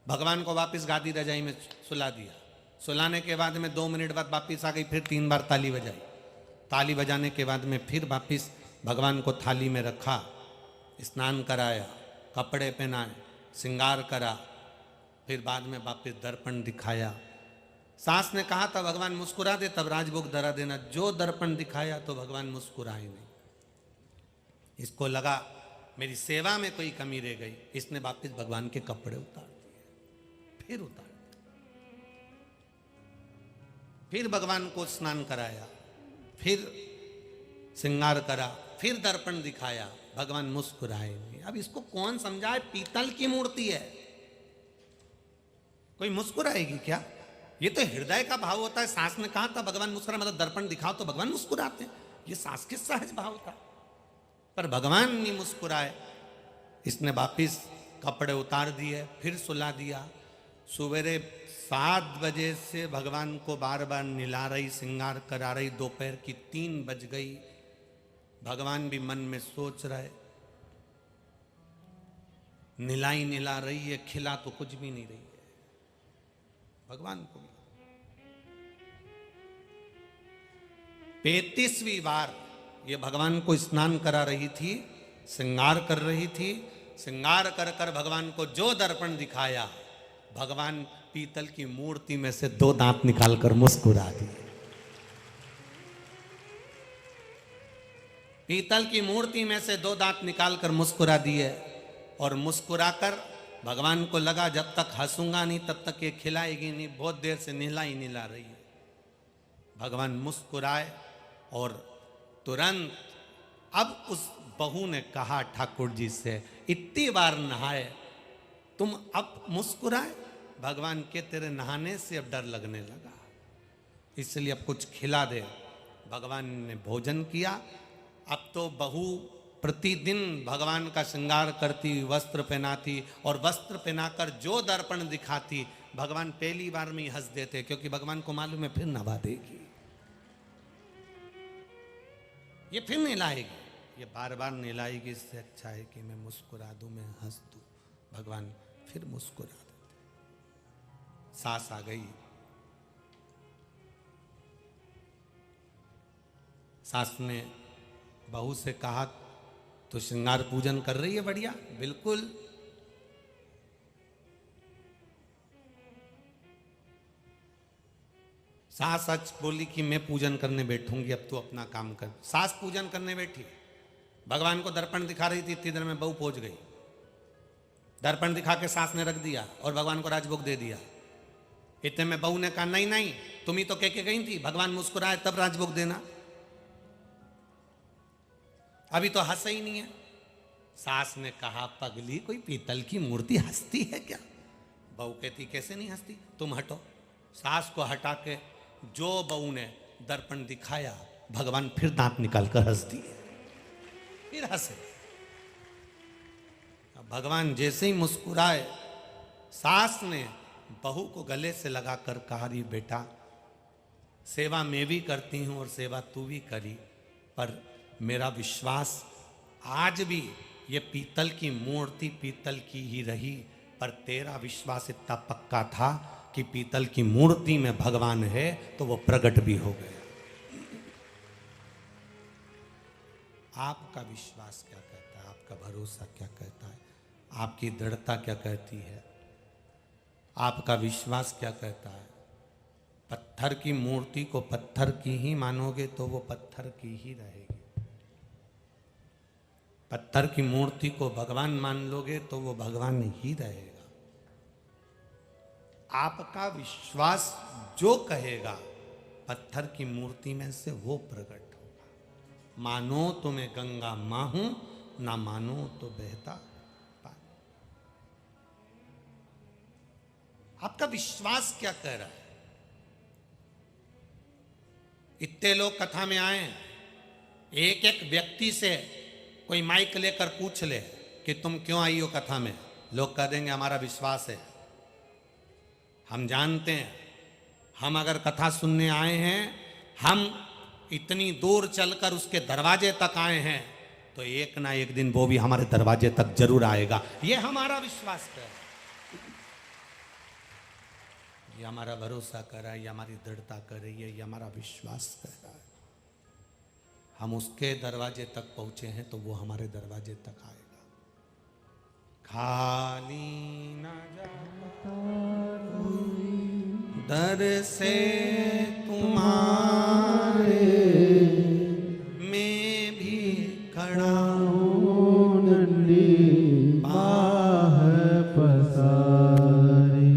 भगवान को वापस गादी रजाई में सुला दिया। सुलाने के बाद में 2 मिनट बाद वापस आ गई, फिर 3 बार ताली बजाई। ताली बजाने के बाद में फिर वापस भगवान को थाली में रखा, स्नान कराया, कपड़े पहनाए, श्रृंगार करा, फिर बाद में वापस दर्पण दिखाया। सास ने कहा था भगवान मुस्कुरा दे, तब राजभोग धरा देना। जो दर्पण दिखाया तो भगवान मुस्कुराए नहीं। इसको लगा मेरी सेवा में कोई कमी रह गई, इसने वापस भगवान के कपड़े उतार दिए, फिर उतार, फिर भगवान को स्नान कराया, फिर श्रृंगार करा, फिर दर्पण दिखाया, भगवान मुस्कुराए नहीं। अब इसको कौन समझाए? पीतल की मूर्ति है, कोई मुस्कुराएगी क्या? ये तो हृदय का भाव होता है। सास ने कहा था भगवान मुस्कुरा, मतलब दर्पण दिखाओ तो भगवान मुस्कुराते हैं। ये सास के सहज भाव था, पर भगवान नहीं मुस्कुराए। इसने वापिस कपड़े उतार दिए, फिर सुला दिया। सवेरे 7 बजे से भगवान को बार बार निला रही, श्रृंगार करा रही। दोपहर की 3 बज गई, भगवान भी मन में सोच रहे, निलाई निला रही है, खिला तो कुछ भी नहीं रही है भगवान को। 35वीं बार ये भगवान को स्नान करा रही थी, श्रृंगार कर रही थी। श्रृंगार कर कर भगवान को जो दर्पण दिखाया, भगवान पीतल की मूर्ति में से 2 दांत निकालकर मुस्कुरा दिए। पीतल की मूर्ति में से 2 दांत निकालकर मुस्कुरा दिए। और मुस्कुराकर भगवान को लगा जब तक हंसूंगा नहीं तब तक ये खिलाएगी नहीं, बहुत देर से निला ही निला रही है। भगवान मुस्कुराए और तुरंत अब उस बहू ने कहा ठाकुर जी से, इतनी बार नहाए तुम अब मुस्कुराए? भगवान के तेरे नहाने से अब डर लगने लगा, इसलिए अब कुछ खिला दे। भगवान ने भोजन किया। अब तो बहू प्रतिदिन भगवान का श्रृंगार करती, वस्त्र पहनाती, और वस्त्र पहनाकर जो दर्पण दिखाती, भगवान पहली बार में ही हंस देते, क्योंकि भगवान को मालूम है फिर नवा देगी, ये फिर नहलाएगी, ये बार बार नहलाएगी। इससे अच्छा है कि मैं मुस्कुरा दूं, मैं हंस दूं। भगवान फिर मुस्कुरा देते। सास आ गई। सास ने बहू से कहा, तो श्रृंगार पूजन कर रही है बढ़िया? बिल्कुल। सास सच बोली कि मैं पूजन करने बैठूंगी, अब तू अपना काम कर। सास पूजन करने बैठी, भगवान को दर्पण दिखा रही थी। इतनी देर में बहू पहुंच गई। दर्पण दिखा के सास ने रख दिया और भगवान को राजभोग दे दिया। इतने में बहू ने कहा, नहीं नहीं, तुम ही तो कह के गई थी भगवान मुस्कुराए तब राजभोग देना, अभी तो हंसा ही नहीं है। सास ने कहा, पगली, कोई पीतल की मूर्ति हंसती है क्या? बहू कहती, कैसे नहीं हंसती, तुम हटो। सास को हटा के जो बहू ने दर्पण दिखाया, भगवान फिर दांत निकालकर हंस दिए, फिर हंसे। भगवान जैसे ही मुस्कुराए, सास ने बहू को गले से लगाकर कहा, री बेटा, सेवा मैं भी करती हूं और सेवा तू भी करी, पर मेरा विश्वास आज भी ये पीतल की मूर्ति पीतल की ही रही, पर तेरा विश्वास इतना पक्का था कि पीतल की मूर्ति में भगवान है, तो वो प्रकट भी हो गया। आपका विश्वास क्या कहता है? आपका भरोसा क्या कहता है? आपकी दृढ़ता क्या कहती है? आपका विश्वास क्या कहता है? पत्थर की मूर्ति को पत्थर की ही मानोगे तो वो पत्थर की ही रहेगी। पत्थर की मूर्ति को भगवान मान लोगे तो वो भगवान ही रहेगा। आपका विश्वास जो कहेगा, पत्थर की मूर्ति में से वो प्रकट होगा। मानो तो मैं गंगा मां हूं, ना मानो तो बहता पानी। आपका विश्वास क्या कह रहा है? इतने लोग कथा में आए, एक एक व्यक्ति से कोई माइक लेकर पूछ ले कि तुम क्यों आई हो कथा में, लोग कह देंगे हमारा विश्वास है, हम जानते हैं, हम अगर कथा सुनने आए हैं, हम इतनी दूर चलकर उसके दरवाजे तक आए हैं, तो एक ना एक दिन वो भी हमारे दरवाजे तक जरूर आएगा। ये हमारा विश्वास है, ये हमारा भरोसा कर रहा है, ये हमारी दृढ़ता कर रही है, ये हमारा विश्वास कर रहा है। हम उसके दरवाजे तक पहुंचे हैं तो वो हमारे दरवाजे तक आएगा। खाली ना जाता दर से तुम्हारे, मैं भी खड़ा हूं, बाह पसारी।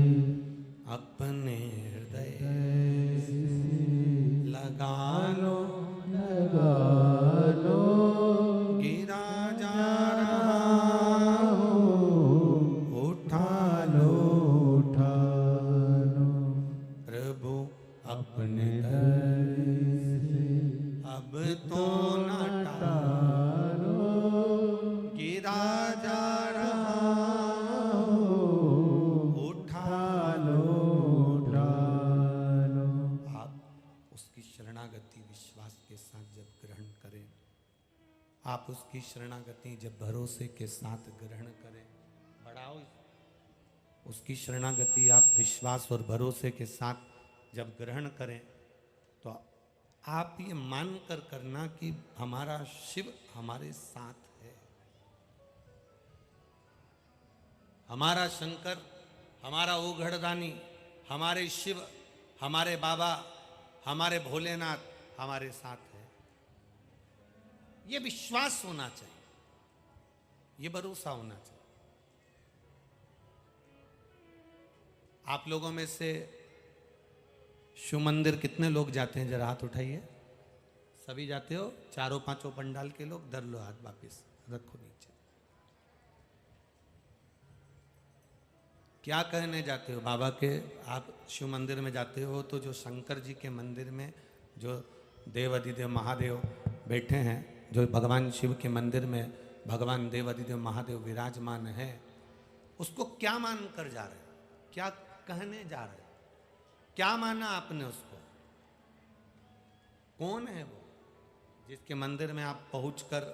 उसकी शरणागति जब भरोसे के साथ ग्रहण करें। बढ़ाओ उसकी शरणागति आप विश्वास और भरोसे के साथ जब ग्रहण करें तो आप ये मान कर करना कि हमारा शिव हमारे साथ है, हमारा शंकर, हमारा ओघड़दानी, हमारे शिव, हमारे बाबा, हमारे भोलेनाथ हमारे साथ है। ये विश्वास होना चाहिए, ये भरोसा होना चाहिए। आप लोगों में से शिव मंदिर कितने लोग जाते हैं? जरा हाथ उठाइए। सभी जाते हो? चारों पांचों पंडाल के लोग? धर लो हाथ, वापिस रखो नीचे। क्या कहने जाते हो बाबा के? आप शिव मंदिर में जाते हो तो जो शंकर जी के मंदिर में जो देव अधिदेव महादेव बैठे हैं, जो भगवान शिव के मंदिर में भगवान देव अधिदेव महादेव विराजमान है, उसको क्या मान कर जा रहे हो? क्या कहने जा रहे हो? क्या माना आपने उसको? कौन है वो जिसके मंदिर में आप पहुंचकर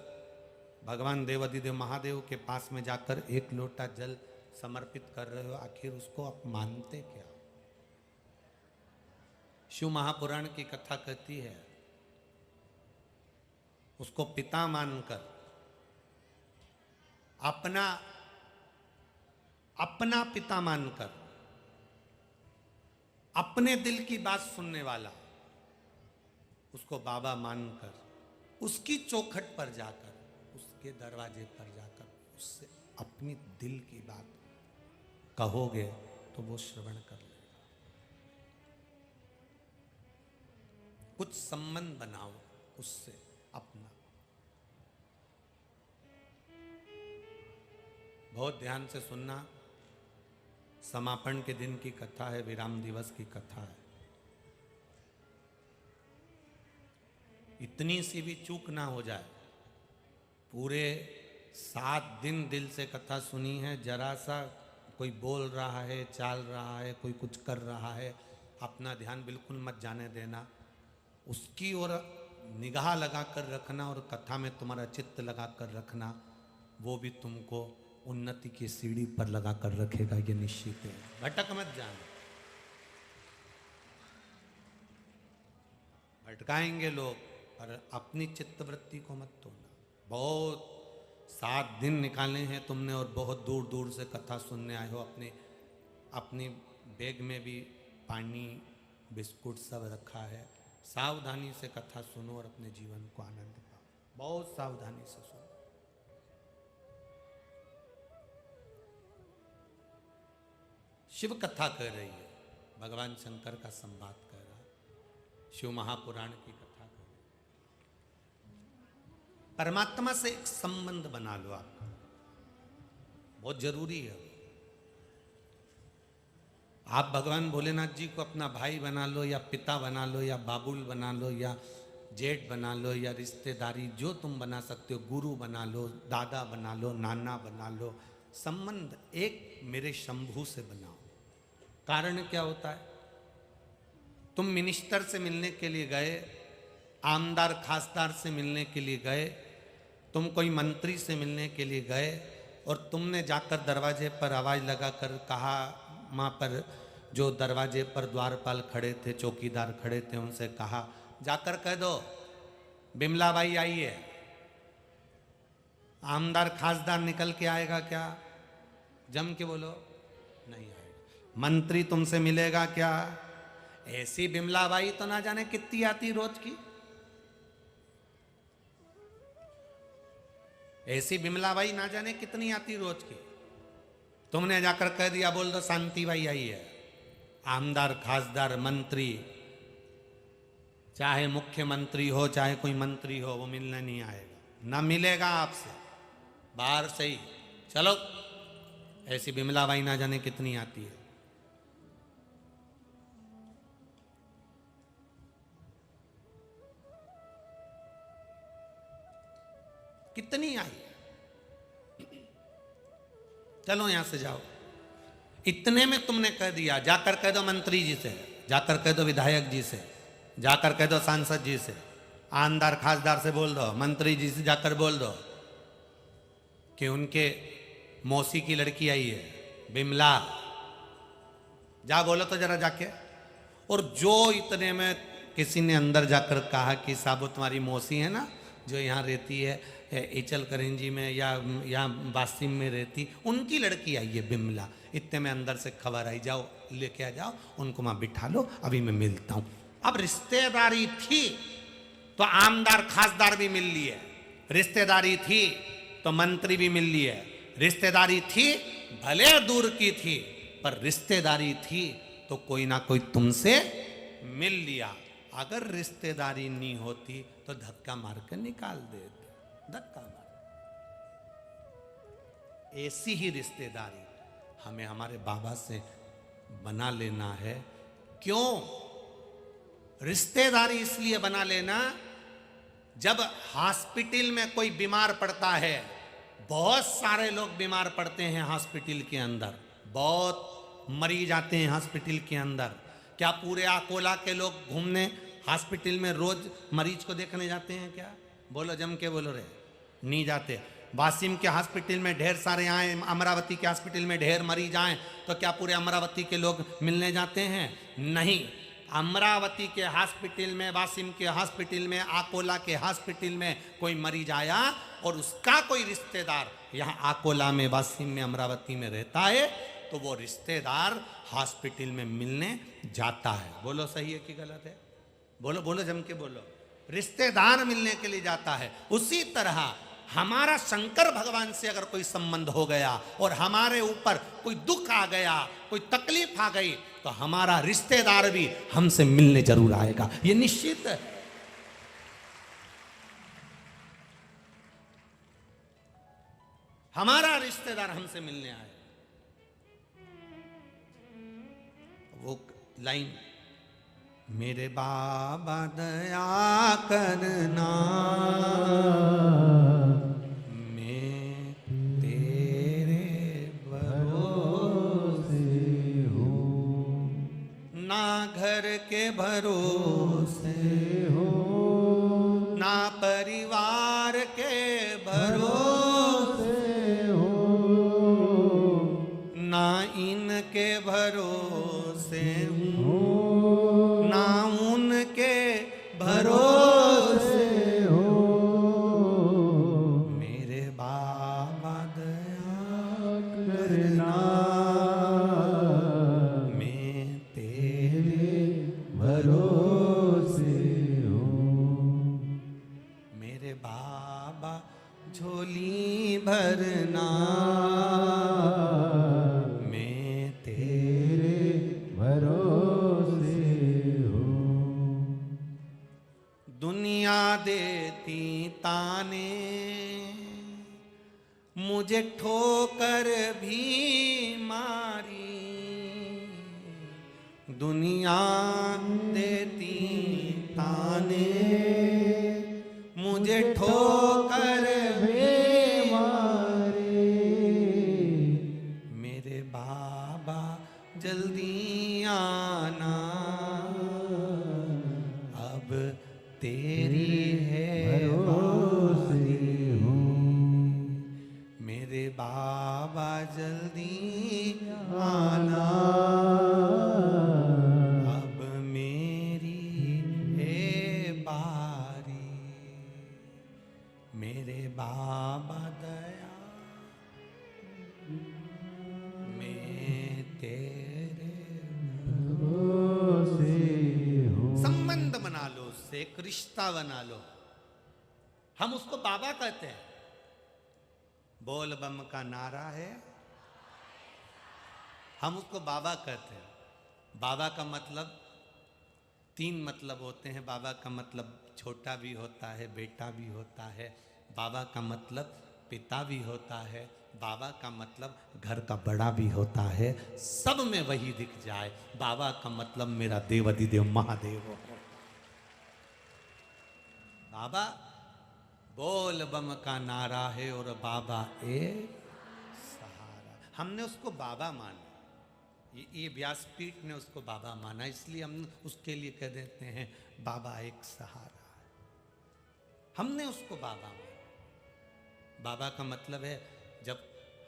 भगवान देव अधिदेव महादेव के पास में जाकर एक लोटा जल समर्पित कर रहे हो? आखिर उसको आप मानते क्या? शिव महापुराण की कथा कहती है, उसको पिता मानकर, अपना पिता मानकर, अपने दिल की बात सुनने वाला, उसको बाबा मानकर, उसकी चौखट पर जाकर, उसके दरवाजे पर जाकर उससे अपनी दिल की बात कहोगे तो वो श्रवण कर लेगा। कुछ संबंध बनाओ उससे अपना। बहुत ध्यान से सुनना। समापन के दिन की कथा है, विराम दिवस की कथा है। इतनी सी भी चूक ना हो जाए। पूरे 7 दिन दिल से कथा सुनी है, जरा सा कोई बोल रहा है, चाल रहा है, कोई कुछ कर रहा है, अपना ध्यान बिल्कुल मत जाने देना। उसकी ओर निगाह लगा कर रखना और कथा में तुम्हारा चित्त लगा कर रखना। वो भी तुमको उन्नति की सीढ़ी पर लगा कर रखेगा, ये निश्चित है। भटक मत जाना। भटकाएंगे लोग, पर अपनी चित्तवृत्ति को मत तोड़ना। बहुत 7 दिन निकाले हैं तुमने और बहुत दूर दूर से कथा सुनने आए हो। अपनी बैग में भी पानी बिस्कुट सब रखा है। सावधानी से कथा सुनो और अपने जीवन को आनंद पाओ। बहुत सावधानी से सुनो। शिव कथा कह रही है, भगवान शंकर का संवाद कह रहा है, शिव महापुराण की कथा कह रही है। परमात्मा से एक संबंध बना लो आपका, बहुत जरूरी है। आप भगवान भोलेनाथ जी को अपना भाई बना लो या पिता बना लो या बाबुल बना लो या जेठ बना लो या रिश्तेदारी जो तुम बना सकते हो, गुरु बना लो, दादा बना लो, नाना बना लो। संबंध एक मेरे शंभू से बनाओ। कारण क्या होता है? तुम मिनिस्टर से मिलने के लिए गए, आमदार खासदार से मिलने के लिए गए, तुम कोई मंत्री से मिलने के लिए गए और तुमने जाकर दरवाजे पर आवाज़ लगाकर कहा, वहाँ पर जो दरवाजे पर द्वारपाल खड़े थे, चौकीदार खड़े थे, उनसे कहा जाकर कह दो बिमला बाई आई है। आमदार खासदार निकल के आएगा क्या? जम के बोलो, नहीं आएगा। मंत्री तुमसे मिलेगा क्या? ऐसी बिमला बाई तो ना जाने कितनी आती रोज की। ऐसी बिमला बाई ना जाने कितनी आती रोज की। तुमने जाकर कह दिया, बोल दो शांति बाई आई है। आमदार खासदार मंत्री, चाहे मुख्यमंत्री हो चाहे कोई मंत्री हो, वो मिलने नहीं आएगा, ना मिलेगा आपसे, बाहर से ही चलो। ऐसी बिमला बाई ना जाने कितनी आती है। कितनी आई? चलो यहां से जाओ। इतने में तुमने कह दिया, जाकर कह दो मंत्री जी से, जाकर कह दो विधायक जी से, जाकर कह दो सांसद जी से, आमदार खासदार से बोल दो, मंत्री जी से जाकर बोल दो, कि उनके मौसी की लड़की आई है बिमला, जा बोलो तो जरा जाके। और जो इतने में किसी ने अंदर जाकर कहा कि साहब तुम्हारी मौसी है ना जो यहाँ रहती है एचल करेंजी में या वासिम में रहती, उनकी लड़की आई है बिमला। इतने में अंदर से खबर आई, जाओ लेके आ जाओ उनको, वहाँ बिठा लो, अभी मैं मिलता हूँ। अब रिश्तेदारी थी तो आमदार खासदार भी मिल लिए, रिश्तेदारी थी तो मंत्री भी मिल लिए, रिश्तेदारी थी भले दूर की थी पर रिश्तेदारी थी तो कोई ना कोई तुमसे मिल लिया। अगर रिश्तेदारी नहीं होती तो धक्का मार कर निकाल देते, धक्का मार। ऐसी ही रिश्तेदारी हमें हमारे बाबा से बना लेना है। क्यों रिश्तेदारी इसलिए बना लेना, जब हॉस्पिटल में कोई बीमार पड़ता है, बहुत सारे लोग बीमार पड़ते हैं हॉस्पिटल के अंदर, बहुत मरीज आते हैं हॉस्पिटल के अंदर। क्या पूरे अकोला के लोग घूमने हॉस्पिटल में रोज मरीज को देखने जाते हैं क्या? बोलो जम के बोलो रे, नहीं जाते। वासिम के हॉस्पिटल में ढेर सारे आए, अमरावती के हॉस्पिटल में ढेर मरीज आए, तो क्या पूरे अमरावती के लोग मिलने जाते हैं? नहीं। अमरावती के हॉस्पिटल में, वासिम के हॉस्पिटल में, अकोला के हॉस्पिटल में कोई मरीज आया और उसका कोई रिश्तेदार यहाँ अकोला में, वासिम में, अमरावती में रहता है, तो वो रिश्तेदार हॉस्पिटल में मिलने जाता है। बोलो सही है कि गलत है? बोलो बोलो जम के बोलो। रिश्तेदार मिलने के लिए जाता है। उसी तरह हमारा शंकर भगवान से अगर कोई संबंध हो गया और हमारे ऊपर कोई दुख आ गया, कोई तकलीफ आ गई, तो हमारा रिश्तेदार भी हमसे मिलने जरूर आएगा, ये निश्चित है। हमारा रिश्तेदार हमसे मिलने आए। वो लाइन, मेरे बाबा दया करना, मैं तेरे भरोसे हूँ, ना घर के भरोसे हो, ना परिवार के भरोसे हो, ना इनके भरोसे हूँ, ना उनके भरोसे हो, मेरे बाबा दया करना, मैं तेरे भरोसे हूँ, मेरे बाबा झोली भरना, मैं तेरे भरोसे हूँ। दुनिया देती ताने, मुझे ठोकर भी मारी, दुनिया देती ताने, मुझे ठोकर भी मारी, मेरे बाबा जल्दी आना, अब तेरी है बारी, मेरे बाबा जल्दी आना, अब मेरी है बारी, मेरे बाबा दया, मैं तेरे भरोसे हूँ। संबंध बना लो उससे, एक रिश्ता बना लो। हम उसको बाबा कहते हैं। बोल बम का नारा है, हम उसको बाबा कहते हैं। बाबा का मतलब 3 मतलब होते हैं। बाबा का मतलब छोटा भी होता है, बेटा भी होता है। बाबा का मतलब पिता भी होता है। बाबा का मतलब घर का बड़ा भी होता है। सब में वही दिख जाए। बाबा का मतलब मेरा देवाधिदेव महादेव हो। बाबा बोल बम का नारा है और बाबा एक सहारा। हमने उसको बाबा माना, ये व्यासपीठ ने उसको बाबा माना, इसलिए हम उसके लिए कह देते हैं बाबा एक सहारा है। हमने उसको बाबा माना। बाबा का मतलब है जब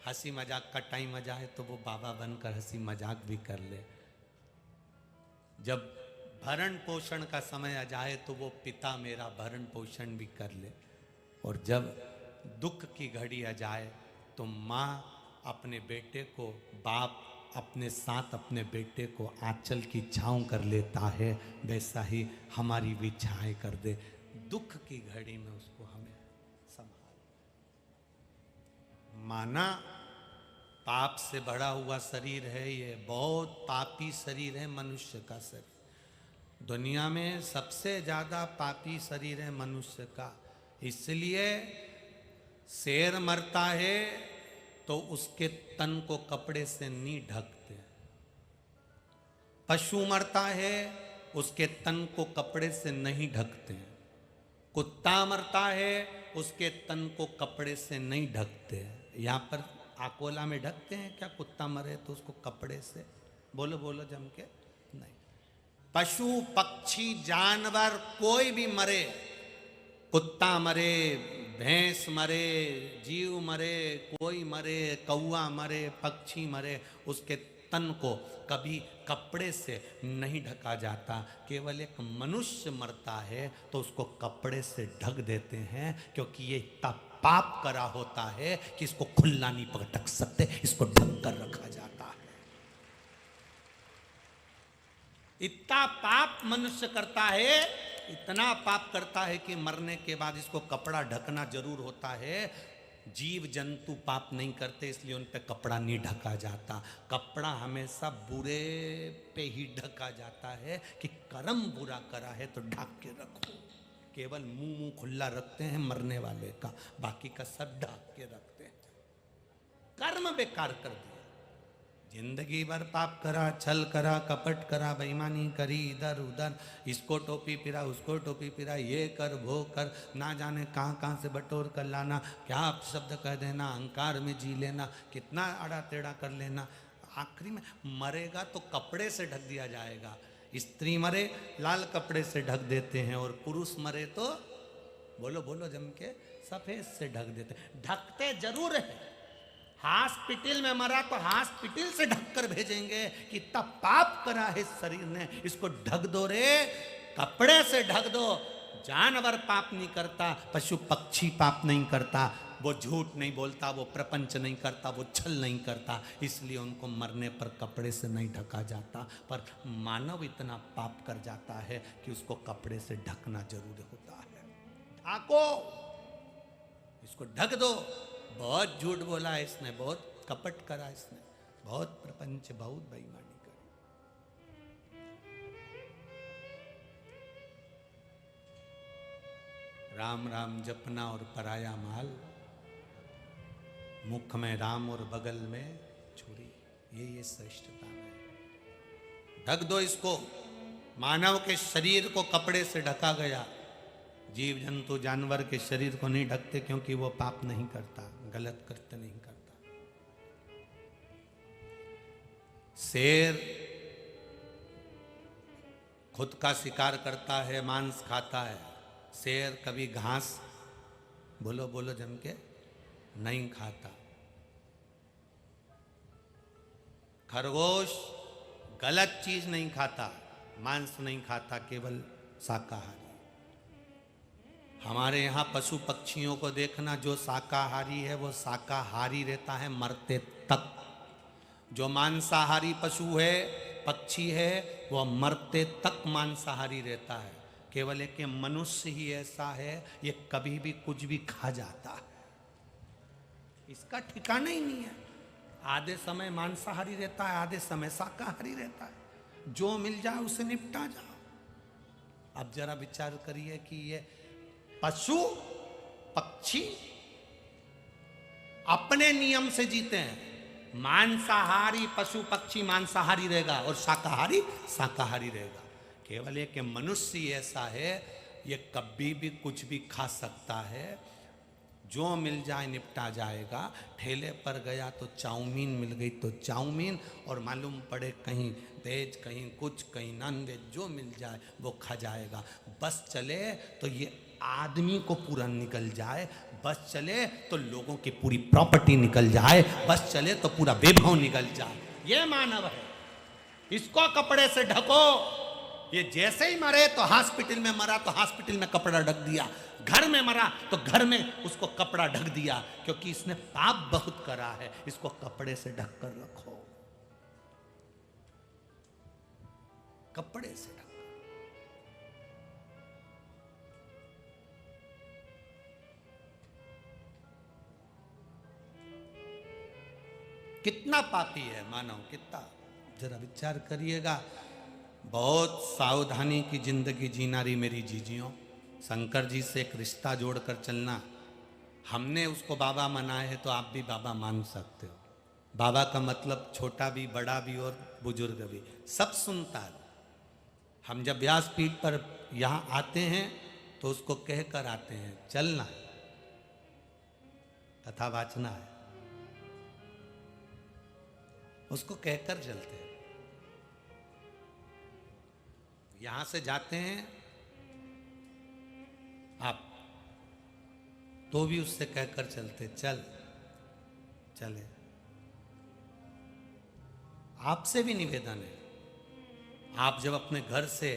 हंसी मजाक का टाइम आ जाए तो वो बाबा बनकर हंसी मजाक भी कर ले। जब भरण पोषण का समय आ जाए तो वो पिता मेरा भरण पोषण भी कर ले। और जब दुख की घड़ी आ जाए तो माँ अपने बेटे को, बाप अपने साथ अपने बेटे को आंचल की छाँव कर लेता है, वैसा ही हमारी भी छाएं कर दे। दुख की घड़ी में उसको हमें संभाल। माना पाप से भरा हुआ शरीर है, ये बहुत पापी शरीर है मनुष्य का शरीर। दुनिया में सबसे ज्यादा पापी शरीर है मनुष्य का। इसलिए शेर मरता है तो उसके तन को कपड़े से नहीं ढकते। पशु मरता है उसके तन को कपड़े से नहीं ढकते। कुत्ता मरता है उसके तन को कपड़े से नहीं ढकते। यहाँ पर आकोला में ढकते हैं क्या? कुत्ता मरे तो उसको कपड़े से, बोलो बोलो जम के, नहीं। पशु पक्षी जानवर कोई भी मरे, कुत्ता मरे, भैंस मरे, जीव मरे, कोई मरे, कौवा मरे, पक्षी मरे, उसके तन को कभी कपड़े से नहीं ढका जाता। केवल एक मनुष्य मरता है तो उसको कपड़े से ढक देते हैं, क्योंकि ये इतना पाप करा होता है कि इसको खुला नहीं पटक सकते, इसको ढक कर रखा जाता है। इतना पाप मनुष्य करता है, इतना पाप करता है कि मरने के बाद इसको कपड़ा ढकना जरूर होता है। जीव जंतु पाप नहीं करते, इसलिए उन पे कपड़ा नहीं ढका जाता। कपड़ा हमेशा बुरे पे ही ढका जाता है कि कर्म बुरा करा है तो ढक के रखो। केवल मुंह खुला रखते हैं मरने वाले का, बाकी का सब ढक के रखते हैं। कर्म बेकार कर दिया। जिंदगी भर पाप करा, छल करा, कपट करा, बेईमानी करी इधर उधर, इसको टोपी पिरा, उसको टोपी पिरा, ये कर वो कर, ना जाने कहाँ कहाँ से बटोर कर लाना, क्या शब्द कह देना, अहंकार में जी लेना, कितना आड़ा टेढ़ा कर लेना। आखिरी में मरेगा तो कपड़े से ढक दिया जाएगा। स्त्री मरे लाल कपड़े से ढक देते हैं, और पुरुष मरे तो बोलो बोलो जम के सफेद से ढक देते। ढकते जरूर है। हॉस्पिटल में मरा तो हॉस्पिटल से ढककर भेजेंगे कि तब पाप करा है शरीर ने, इसको ढक दो रे, कपड़े से ढक दो। जानवर पाप नहीं करता, पशु पक्षी पाप नहीं करता, वो झूठ नहीं बोलता, वो प्रपंच नहीं करता, वो छल नहीं करता, इसलिए उनको मरने पर कपड़े से नहीं ढका जाता। पर मानव इतना पाप कर जाता है कि उसको कपड़े से ढकना जरूर होता है। ढाको, इसको ढक दो। बहुत झूठ बोला है इसने, बहुत कपट करा इसने, बहुत प्रपंच, बहुत बेईमानी करी। राम राम जपना और पराया माल, मुख में राम और बगल में छुरी, ये श्रेष्ठता है। ढक दो इसको। मानव के शरीर को कपड़े से ढका गया, जीव जंतु जानवर के शरीर को नहीं ढकते, क्योंकि वो पाप नहीं करता, गलत कृत्य नहीं करता। शेर खुद का शिकार करता है, मांस खाता है। शेर कभी घास, बोलो बोलो जम के, नहीं खाता। खरगोश गलत चीज नहीं खाता, मांस नहीं खाता, केवल शाकाहारी। हमारे यहाँ पशु पक्षियों को देखना, जो शाकाहारी है वो शाकाहारी रहता है मरते तक। जो मांसाहारी पशु है, पक्षी है, वो मरते तक मांसाहारी रहता है। केवल एक मनुष्य ही ऐसा है, ये कभी भी कुछ भी खा जाता है, इसका ठिकाना ही नहीं है। आधे समय मांसाहारी रहता है, आधे समय शाकाहारी रहता है। जो मिल जाए उसे निपटा जाओ। अब जरा विचार करिए कि ये पशु पक्षी अपने नियम से जीते हैं। मांसाहारी पशु पक्षी मांसाहारी रहेगा और शाकाहारी शाकाहारी रहेगा। केवल एक मनुष्य ऐसा है, ये कभी भी कुछ भी खा सकता है, जो मिल जाए निपटा जाएगा। ठेले पर गया तो चाउमीन मिल गई तो चाउमीन, और मालूम पड़े कहीं वेज कहीं कुछ कहीं नॉन वेज, जो मिल जाए वो खा जाएगा। बस चले तो ये आदमी को पूरा निकल जाए, बस चले तो लोगों की पूरी प्रॉपर्टी निकल जाए, बस चले तो पूरा वैभव निकल जाए। ये मानव है, इसको कपड़े से ढको। ये जैसे ही मरे तो हॉस्पिटल में मरा तो हॉस्पिटल में कपड़ा ढक दिया, घर में मरा तो घर में उसको कपड़ा ढक दिया, क्योंकि इसने पाप बहुत करा है। इसको कपड़े से ढक कर रखो, कपड़े से ढक। कितना पापी है मानव, कितना, जरा विचार करिएगा। बहुत सावधानी की जिंदगी जीना रही मेरी जीजियों। शंकर जी से एक रिश्ता जोड़कर चलना। हमने उसको बाबा माना है तो आप भी बाबा मान सकते हो। बाबा का मतलब छोटा भी, बड़ा भी और बुजुर्ग भी, सब सुनता है। हम जब व्यासपीठ पर यहाँ आते हैं तो उसको कहकर आते हैं, चलना है, कथा वाचना है, उसको कहकर चलते हैं। यहां से जाते हैं आप तो भी उससे कहकर चलते, चल चले। आपसे भी निवेदन है, आप जब अपने घर से,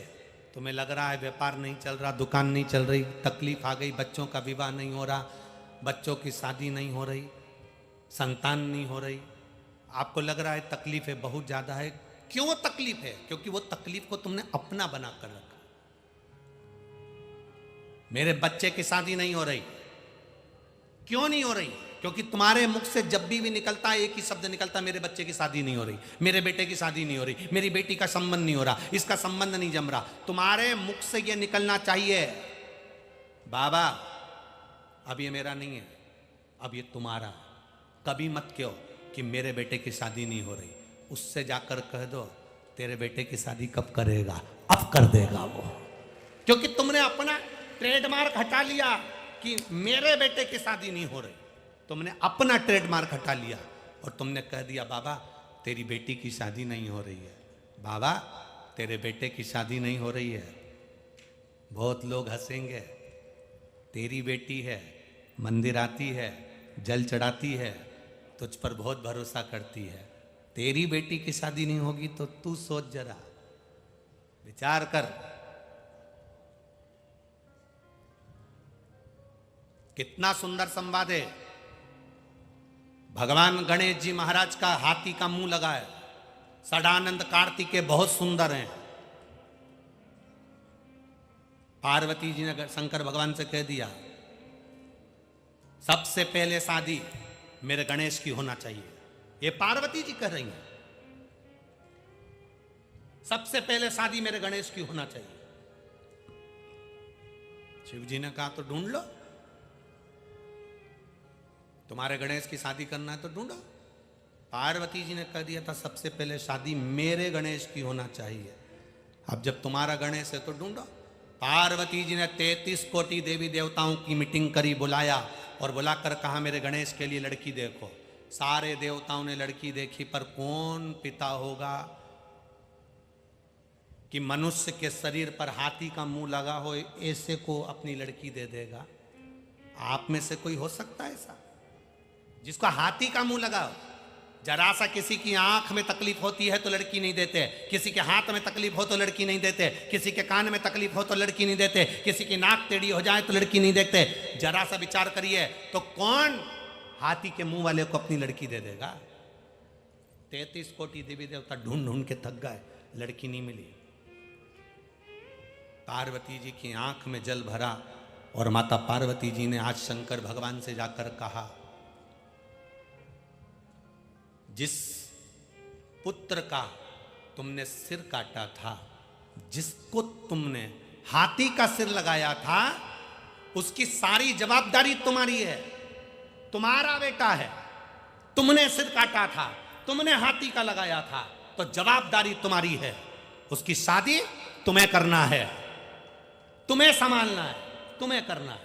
तुम्हें लग रहा है व्यापार नहीं चल रहा, दुकान नहीं चल रही, तकलीफ आ गई, बच्चों का विवाह नहीं हो रहा, बच्चों की शादी नहीं हो रही, संतान नहीं हो रही, आपको लग रहा है तकलीफें बहुत ज्यादा है। क्यों तकलीफ है? क्योंकि वो तकलीफ को तुमने अपना बना कर रखा। मेरे बच्चे की शादी नहीं हो रही, क्यों नहीं हो रही? क्योंकि तुम्हारे मुख से जब भी निकलता है एक ही शब्द निकलता, मेरे बच्चे की शादी नहीं हो रही, मेरे बेटे की शादी नहीं हो रही, मेरी बेटी का संबंध नहीं हो रहा, इसका संबंध नहीं जम रहा। तुम्हारे मुख से ये निकलना चाहिए, बाबा अब ये मेरा नहीं है, अब ये तुम्हारा। कभी मत कहो कि मेरे बेटे की शादी नहीं हो रही। उससे जाकर कह दो, तेरे बेटे की शादी कब करेगा? अब कर देगा वो। क्योंकि तुमने अपना ट्रेडमार्क हटा लिया कि मेरे बेटे की शादी नहीं हो रही। तुमने अपना ट्रेडमार्क हटा लिया और तुमने कह दिया, बाबा तेरी बेटी की शादी नहीं हो रही है, बाबा तेरे बेटे की शादी नहीं हो रही है। बहुत लोग हंसेंगे, तेरी बेटी है, मंदिर आती है, जल चढ़ाती है, तुझ पर बहुत भरोसा करती है, तेरी बेटी की शादी नहीं होगी तो तू सोच, जरा विचार कर। कितना सुंदर संवाद है। भगवान गणेश जी महाराज का हाथी का मुंह लगा है, सदानंद कार्तिकेय बहुत सुंदर हैं। पार्वती जी ने शंकर भगवान से कह दिया, सबसे पहले शादी मेरे गणेश की होना चाहिए। ये पार्वती जी कह रही हैं, सबसे पहले शादी मेरे गणेश की होना चाहिए। शिव जी ने कहा तो ढूंढ लो, तुम्हारे गणेश की शादी करना है तो ढूंढो। पार्वती जी ने कह दिया था सबसे पहले शादी मेरे गणेश की होना चाहिए। अब जब तुम्हारा गणेश है तो ढूंढो। पार्वती जी ने 33 कोटि देवी देवताओं की मीटिंग करी, बुलाया और बुलाकर कहा मेरे गणेश के लिए लड़की देखो। सारे देवताओं ने लड़की देखी, पर कौन पिता होगा कि मनुष्य के शरीर पर हाथी का मुंह लगा हो, ऐसे को अपनी लड़की दे देगा? आप में से कोई हो सकता है ऐसा जिसको हाथी का मुंह लगा हो? जरा सा किसी की आंख में तकलीफ होती है तो लड़की नहीं देते, किसी के हाथ में तकलीफ हो तो लड़की नहीं देते, किसी के कान में तकलीफ हो तो लड़की नहीं देते, किसी की नाक टेढ़ी हो जाए तो लड़की नहीं देते। जरा सा विचार करिए तो कौन हाथी के मुंह वाले को अपनी लड़की दे देगा? 33 कोटि देवी देवता ढूंढ ढूंढ के थक गए, लड़की नहीं मिली। पार्वती जी की आंख में जल भरा और माता पार्वती जी ने आज शंकर भगवान से जाकर कहा, जिस पुत्र का तुमने सिर काटा था, जिसको तुमने हाथी का सिर लगाया था, उसकी सारी जवाबदारी तुम्हारी है। तुम्हारा बेटा है, तुमने सिर काटा था, तुमने हाथी का लगाया था, तो जवाबदारी तुम्हारी है। उसकी शादी तुम्हें करना है, तुम्हें संभालना है, तुम्हें करना है।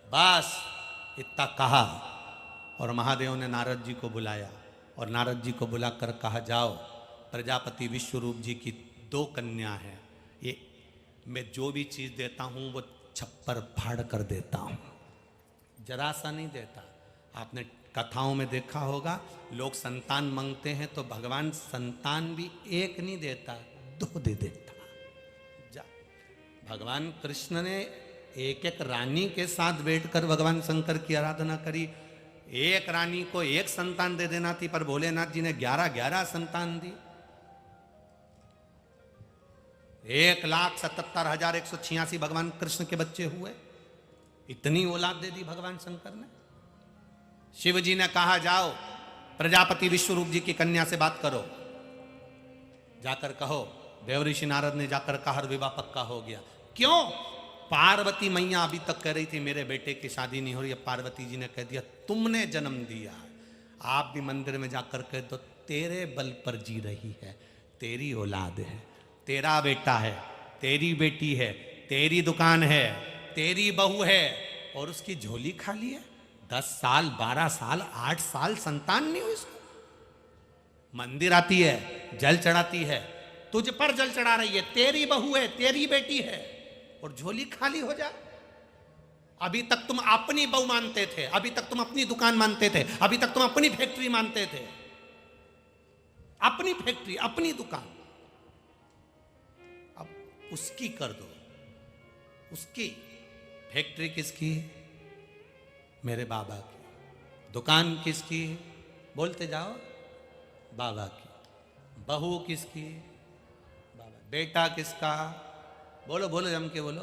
बस इतना कहा और महादेव ने नारद जी को बुलाया और नारद जी को बुलाकर कहा, जाओ प्रजापति विश्वरूप जी की 2 कन्या हैं, ये मैं जो भी चीज़ देता हूँ वो छप्पर फाड़ कर देता हूँ। जरा सा नहीं देता। आपने कथाओं में देखा होगा, लोग संतान मांगते हैं तो भगवान संतान भी एक नहीं देता, 2 दे देता। जा भगवान कृष्ण ने एक एक रानी के साथ बैठकर भगवान शंकर की आराधना करी। एक रानी को 1 संतान दे देना थी, पर भोलेनाथ जी ने 11 संतान दी। 1,77,186 भगवान कृष्ण के बच्चे हुए। इतनी औलाद दे दी भगवान शंकर ने। शिव जी ने कहा जाओ प्रजापति विश्वरूप जी की कन्या से बात करो, जाकर कहो। देवऋषि नारद ने जाकर कहा विवाह पक्का हो गया। क्यों? पार्वती मैया अभी तक कह रही थी मेरे बेटे की शादी नहीं हो रही। पार्वती जी ने कह दिया तुमने जन्म दिया है, आप भी मंदिर में जाकर कह दो तेरे बल पर जी रही है, तेरी औलाद है, तेरा बेटा है, तेरी बेटी है, तेरी दुकान है, तेरी बहू है, और उसकी झोली खाली है। 10 साल 12 साल 8 साल संतान नहीं हुई उसको। मंदिर आती है, जल चढ़ाती है, तुझ पर जल चढ़ा रही है, तेरी बहू है, तेरी बेटी है, और झोली खाली हो जाए। अभी तक तुम अपनी बहू मानते थे, अभी तक तुम अपनी दुकान मानते थे, अभी तक तुम अपनी फैक्ट्री मानते थे। अपनी फैक्ट्री, अपनी दुकान, अब उसकी कर दो। उसकी फैक्ट्री किसकी? मेरे बाबा की। दुकान किसकी? बोलते जाओ, बाबा की। बहू किसकी? बाबा। बेटा किसका? बोलो बोलो, जम के बोलो,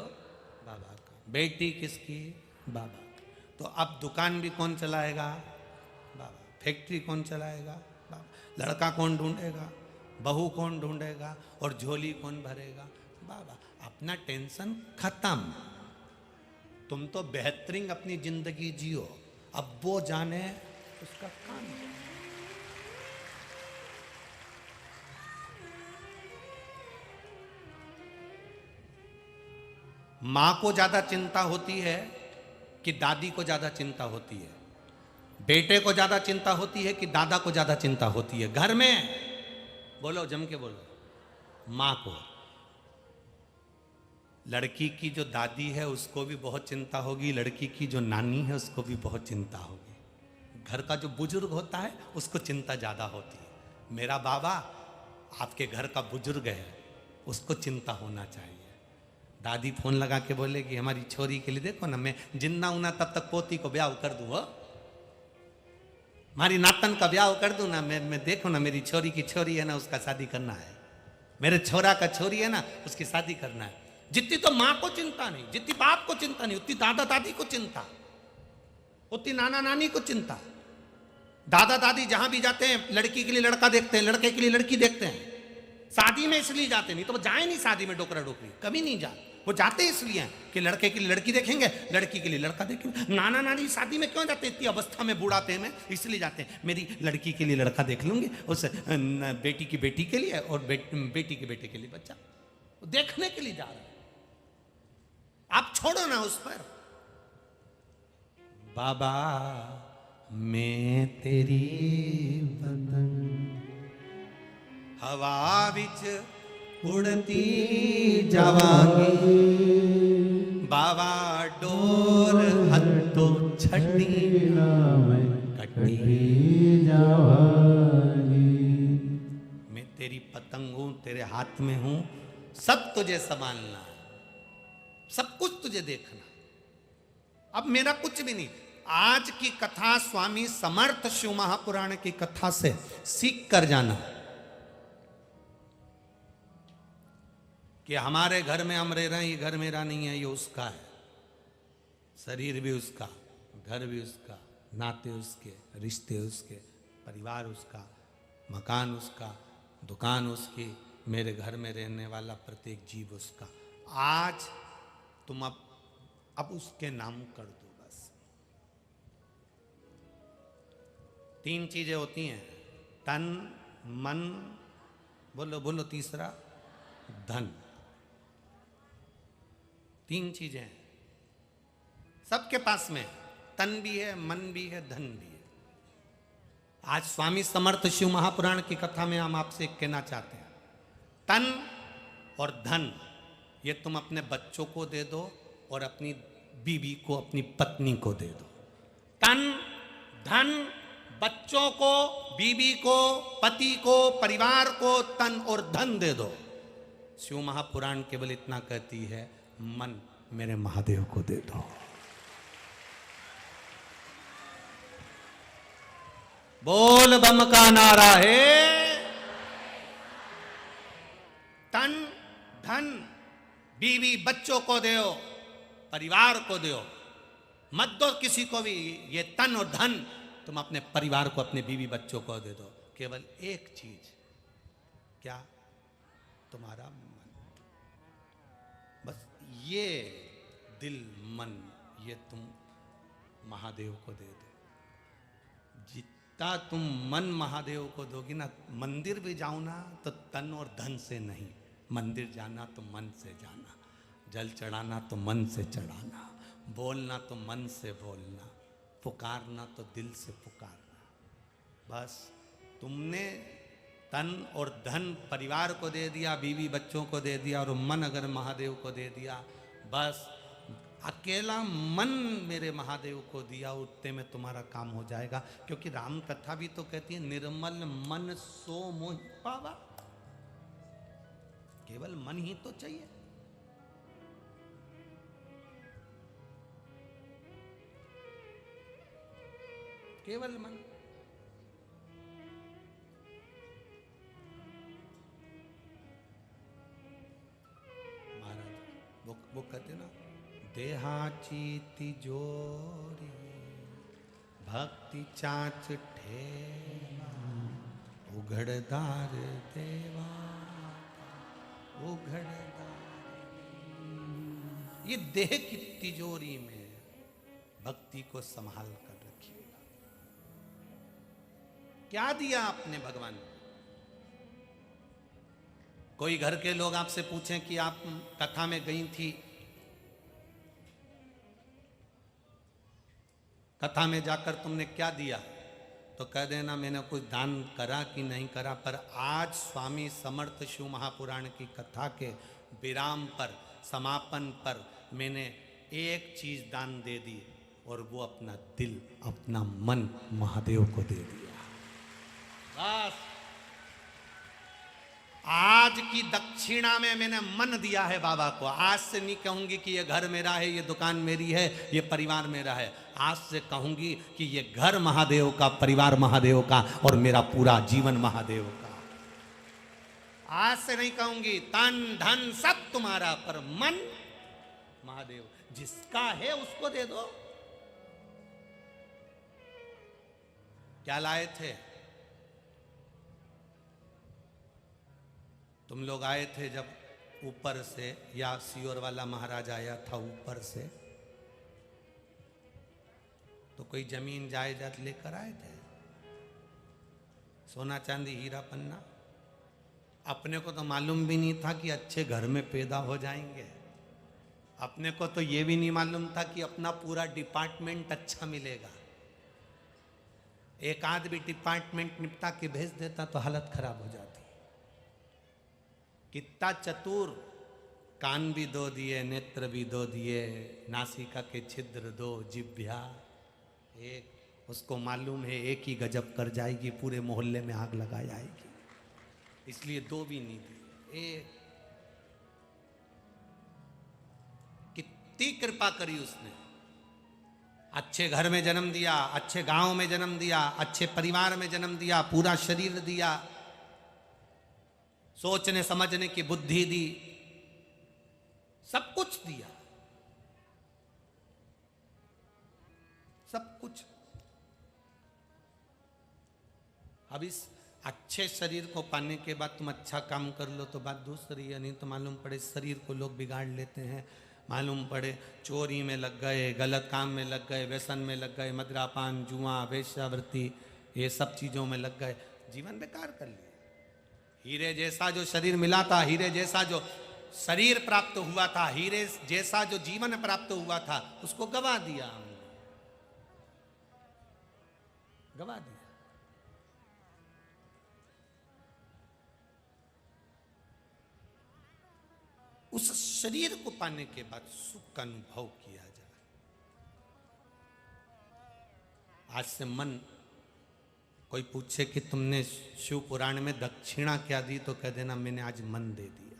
बाबा का। बेटी किसकी? बाबा की। तो अब दुकान भी कौन चलाएगा? बाबा। फैक्ट्री कौन चलाएगा? बाबा। लड़का कौन ढूंढेगा? बहू कौन ढूंढेगा? और झोली कौन भरेगा? बाबा। अपना टेंशन खत्म, तुम तो बेहतरीन अपनी जिंदगी जियो, अब वो जाने उसका काम। मां को ज्यादा चिंता होती है कि दादी को ज्यादा चिंता होती है? बेटे को ज्यादा चिंता होती है कि दादा को ज्यादा चिंता होती है? घर में बोलो, जम के बोलो, मां को। लड़की की जो दादी है उसको भी बहुत चिंता होगी, लड़की की जो नानी है उसको भी बहुत चिंता होगी। घर का जो बुजुर्ग होता है उसको चिंता ज़्यादा होती है। मेरा बाबा आपके घर का बुजुर्ग है, उसको चिंता होना चाहिए। दादी फोन लगा के बोलेगी हमारी छोरी के लिए देखो ना, मैं जिन्ना हूं तब तक पोती को ब्याह कर दूँ, हमारी नातन का ब्याह कर दूँ ना, मैं देखो ना मेरी छोरी की छोरी है ना, उसका शादी करना है, मेरे छोरा का छोरी है ना, उसकी शादी करना है। जितनी तो माँ को चिंता नहीं, जितनी बाप को चिंता नहीं, उतनी दादा दादी को चिंता, उतनी नाना नानी को चिंता। दादा दादी जहां भी जाते हैं लड़की के लिए लड़का देखते हैं, लड़के के लिए लड़की देखते हैं। शादी में इसलिए जाते नहीं तो वो जाए नहीं शादी में, डोकरा डोकरी कभी नहीं जा, वो जाते इसलिए कि लड़के के लिए लड़की देखेंगे, लड़की के लिए लड़का देखेंगे। नाना नानी शादी में क्यों जाते? इतनी अवस्था में बूढ़ापे में इसलिए जाते हैं, मेरी लड़की के लिए लड़का देख लूंगी, उस बेटी की बेटी के लिए और बेटी के बेटे के लिए बच्चा, देखने के लिए जा रहे हैं। आप छोड़ो ना उस पर। बाबा मैं तेरी पतंग हवा विच उड़ती जावांगी, बाबा डोर हथों छड़ी कटी जावांगी। मैं तेरी पतंग हूं, तेरे हाथ में हूं, सब तुझे संभालना, सब कुछ तुझे देखना, अब मेरा कुछ भी नहीं। आज की कथा स्वामी समर्थ शिव महापुराण की कथा से सीख कर जाना कि हमारे घर में हम रह रहे हैं, ये घर मेरा नहीं है, ये उसका है। शरीर भी उसका, घर भी उसका, नाते उसके, रिश्ते उसके, परिवार उसका, मकान उसका, दुकान उसकी, मेरे घर में रहने वाला प्रत्येक जीव उसका। आज तुम अब उसके नाम कर दो बस। 3 चीजें होती हैं, तन मन, बोलो बोलो तीसरा धन। 3 चीजें सबके पास में, तन भी है, मन भी है, धन भी है। आज स्वामी समर्थ शिव महापुराण की कथा में हम आपसे कहना चाहते हैं, तन और धन ये तुम अपने बच्चों को दे दो और अपनी बीवी को, अपनी पत्नी को दे दो। तन, धन, बच्चों को, बीवी को, पति को, परिवार को तन और धन दे दो। शिव महापुराण केवल इतना कहती है, मन मेरे महादेव को दे दो। बोल बम का नारा है। तन, धन, बीवी बच्चों को दो, परिवार को दो। मत दो किसी को भी ये तन और धन, तुम अपने परिवार को, अपने बीवी बच्चों को दे दो। केवल एक चीज, क्या? तुम्हारा मन। बस ये दिल, मन, ये तुम महादेव को दे दो। जितना तुम मन महादेव को दोगी ना, मंदिर भी जाओ ना तो तन और धन से नहीं, मंदिर जाना तो मन से जाना, जल चढ़ाना तो मन से चढ़ाना, बोलना तो मन से बोलना, पुकारना तो दिल से पुकारना। बस तुमने तन और धन परिवार को दे दिया, बीवी बच्चों को दे दिया, और मन अगर महादेव को दे दिया, बस अकेला मन मेरे महादेव को दिया, उतने में तुम्हारा काम हो जाएगा। क्योंकि राम कथा भी तो कहती है, निर्मल मन सो मोहि पावा। केवल मन ही तो चाहिए। केवल मन। महाराज वो कहते ना, देहाची तिजोरी भक्ति चाच ठेला, उघड़दार देवा उघड़दार। ये देह की तिजोरी में भक्ति को संभाल कर रखिएगा। क्या दिया आपने भगवान को? कोई घर के लोग आपसे पूछें कि आप कथा में गई थी, कथा में जाकर तुमने क्या दिया, तो कह देना मैंने कुछ दान करा कि नहीं करा। पर आज स्वामी समर्थ शिव महापुराण की कथा के विराम पर, समापन पर मैंने एक चीज दान दे दी, और वो अपना दिल, अपना मन महादेव को दे दिया। बस आज की दक्षिणा में मैंने मन दिया है बाबा को। आज से नहीं कहूंगी कि ये घर मेरा है, ये दुकान मेरी है, ये परिवार मेरा है। आज से कहूंगी कि ये घर महादेव का, परिवार महादेव का, और मेरा पूरा जीवन महादेव का। आज से नहीं कहूंगी तन धन सब तुम्हारा, पर मन महादेव। जिसका है उसको दे दो। क्या लाए थे? तुम लोग आए थे जब ऊपर से, या सियोर वाला महाराज आया था ऊपर से, तो कोई जमीन जायदाद लेकर आए थे, सोना चांदी हीरा पन्ना। अपने को तो मालूम भी नहीं था कि अच्छे घर में पैदा हो जाएंगे। अपने को तो ये भी नहीं मालूम था कि अपना पूरा डिपार्टमेंट अच्छा मिलेगा। एक आध भी डिपार्टमेंट निपटा के भेज देता तो हालत खराब हो जाती। कितना चतुर, कान भी दो दिए, नेत्र भी दो दिए, नासिका के छिद्र दो, जिह्वा एक। उसको मालूम है एक ही गजब कर जाएगी, पूरे मोहल्ले में आग लगा जाएगी, इसलिए दो भी नहीं दिए, एक। कितनी कृपा करी उसने। अच्छे घर में जन्म दिया, अच्छे गांव में जन्म दिया, अच्छे परिवार में जन्म दिया, पूरा शरीर दिया, सोचने समझने की बुद्धि दी, सब कुछ दिया, सब कुछ। अब इस अच्छे शरीर को पाने के बाद तुम अच्छा काम कर लो तो बात दूसरी है, नहीं तो मालूम पड़े शरीर को लोग बिगाड़ लेते हैं, मालूम पड़े चोरी में लग गए, गलत काम में लग गए, व्यसन में लग गए, मदिरापान, जुआ, वेश्यावृत्ति, ये सब चीज़ों में लग गए, जीवन बेकार कर लिया। हीरे जैसा जो शरीर मिला था, हीरे जैसा जो शरीर प्राप्त हुआ था, हीरे जैसा जो जीवन प्राप्त हुआ था, उसको गवा दिया हमने, गवा दिया। उस शरीर को पाने के बाद सुख का अनुभव किया जाए। आज से मन, कोई पूछे कि तुमने शिव पुराण में दक्षिणा क्या दी, तो कह देना मैंने आज मन दे दिया।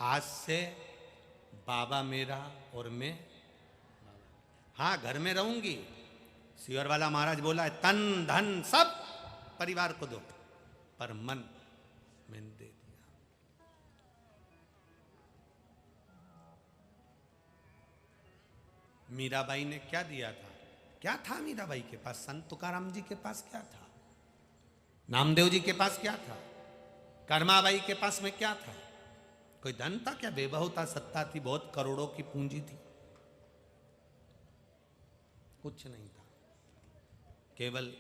आज से बाबा मेरा और मैं, हाँ घर में रहूंगी, सियोर वाला महाराज बोला है तन धन सब परिवार को दो, पर मन मैंने दे दिया। मीराबाई ने क्या दिया था? क्या था मीराबाई के पास? संत तुकाराम जी के पास क्या था? नामदेव जी के पास क्या था? कर्माबाई के पास में क्या था? कोई धन था क्या? वैभव था, सत्ता थी, बहुत करोड़ों की पूंजी थी? कुछ नहीं था। केवल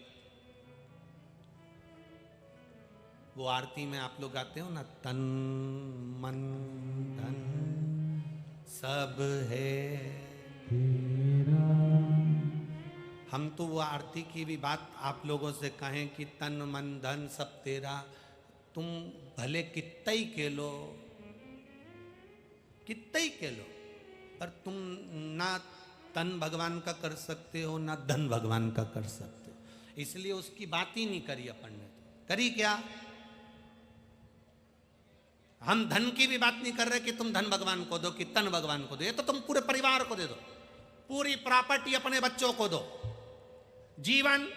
वो आरती में आप लोग गाते हो ना, तन मन धन सब है तेरा। हम तो वो आरती की भी बात आप लोगों से कहें कि तन मन धन सब तेरा, तुम भले कितना ही के लो, कितना ही के लो, पर तुम ना तन भगवान का कर सकते हो ना धन भगवान का कर सकते हो। इसलिए उसकी बात ही नहीं करी अपन ने। करी क्या? हम धन की भी बात नहीं कर रहे कि तुम धन भगवान को दो कि तन भगवान को दो, ये तो तुम पूरे परिवार को दे दो, पूरी प्रॉपर्टी अपने बच्चों को दो, जीवन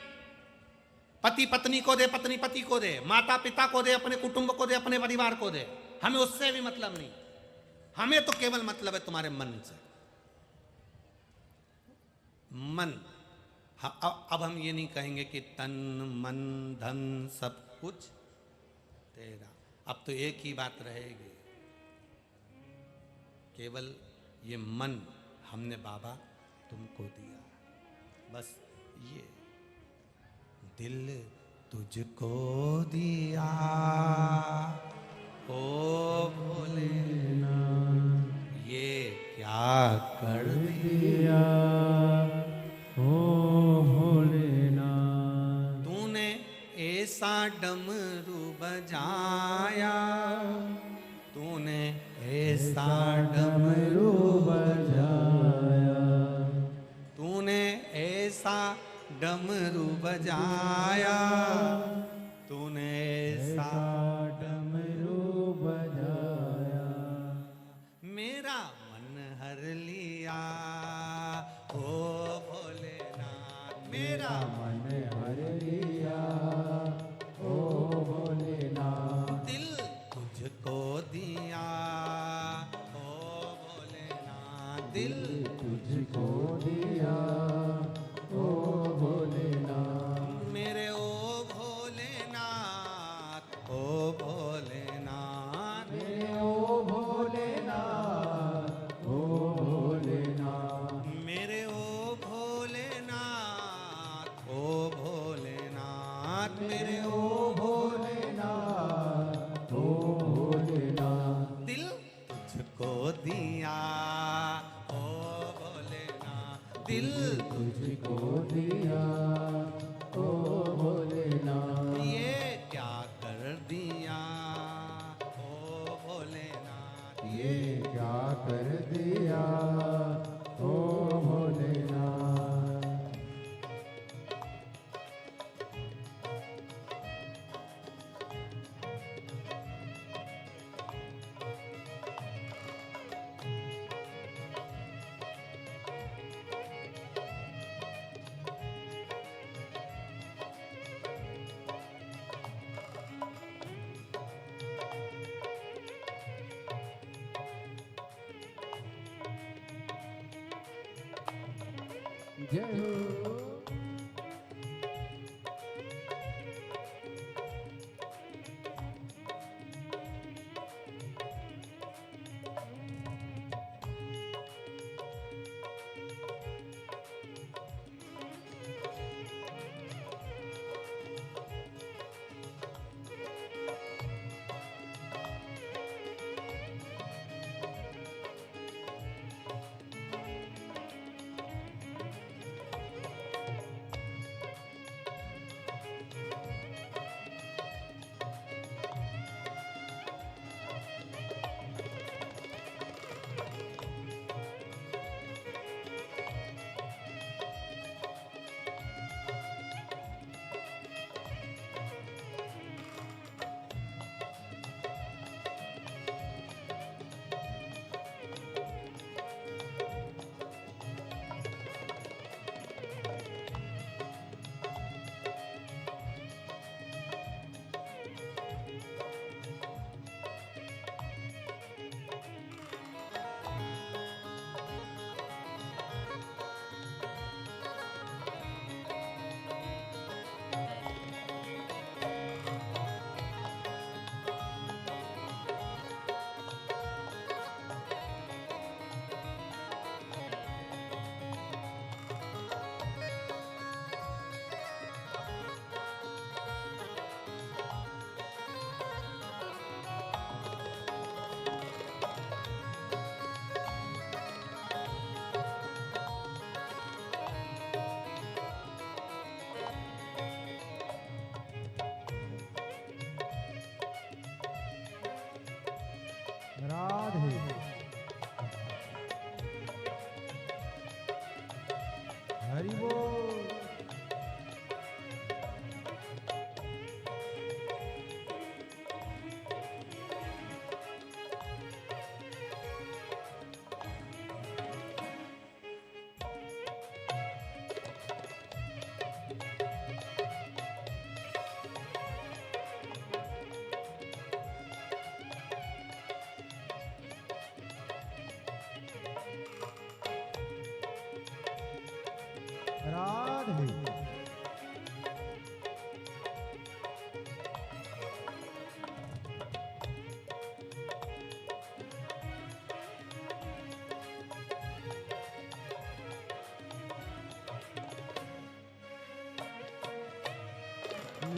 पति पत्नी को दे, पत्नी पति को दे, माता पिता को दे, अपने कुटुंब को दे, अपने परिवार को दे। हमें उससे भी मतलब नहीं, हमें तो केवल मतलब है तुम्हारे मन से। मन, अब हम ये नहीं कहेंगे कि तन मन धन सब कुछ तेरा। अब तो एक ही बात रहेगी, केवल ये मन हमने बाबा तुमको दिया, बस ये दिल तुझको दिया ओ भोलेनाथ, ये क्या कर दिया ओ भोलेनाथ। तूने ऐसा डमरू बजाया, तूने ऐसा डमरू बजाया, तूने ऐसा डमरू बजाया, तूने ऐसा डमरू बजाया, मेरा मन हर लिया ओ भोलेनाथ, मेरा मन हर लिया ओ भोलेनाथ, दिल तुझको दिया ओ भोलेनाथ, दिल तुझको दिया ओ भोलेनाथ, मेरे ओ भोलेनाथ, ओ भोलेनाथ, मेरे ओ भोलेनाथ, ओ भोलेनाथ, मेरे ओ भोलेनाथ, ओ भोलेनाथ, मेरे ओ भोलेनाथ, ओ भोलेनाथ, दिल तुझको दिया ओ भोलेनाथ, दिल तुझको दिया ओ भोलेनाथ, ये क्या कर दिया ओ भोलेनाथ, ये क्या कर दिया ओ भोलेनाथ। जय हो। राधे।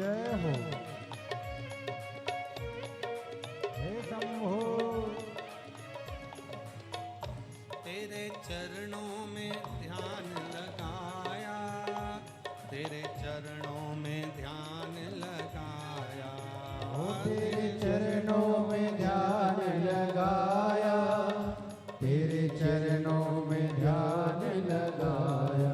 जय हो हे शंभो। तेरे चरणों में ध्यान लगाया, तेरे चरणों में ध्यान लगाया, ओ तेरे चरणों में ध्यान लगाया, तेरे चरणों में ध्यान लगाया,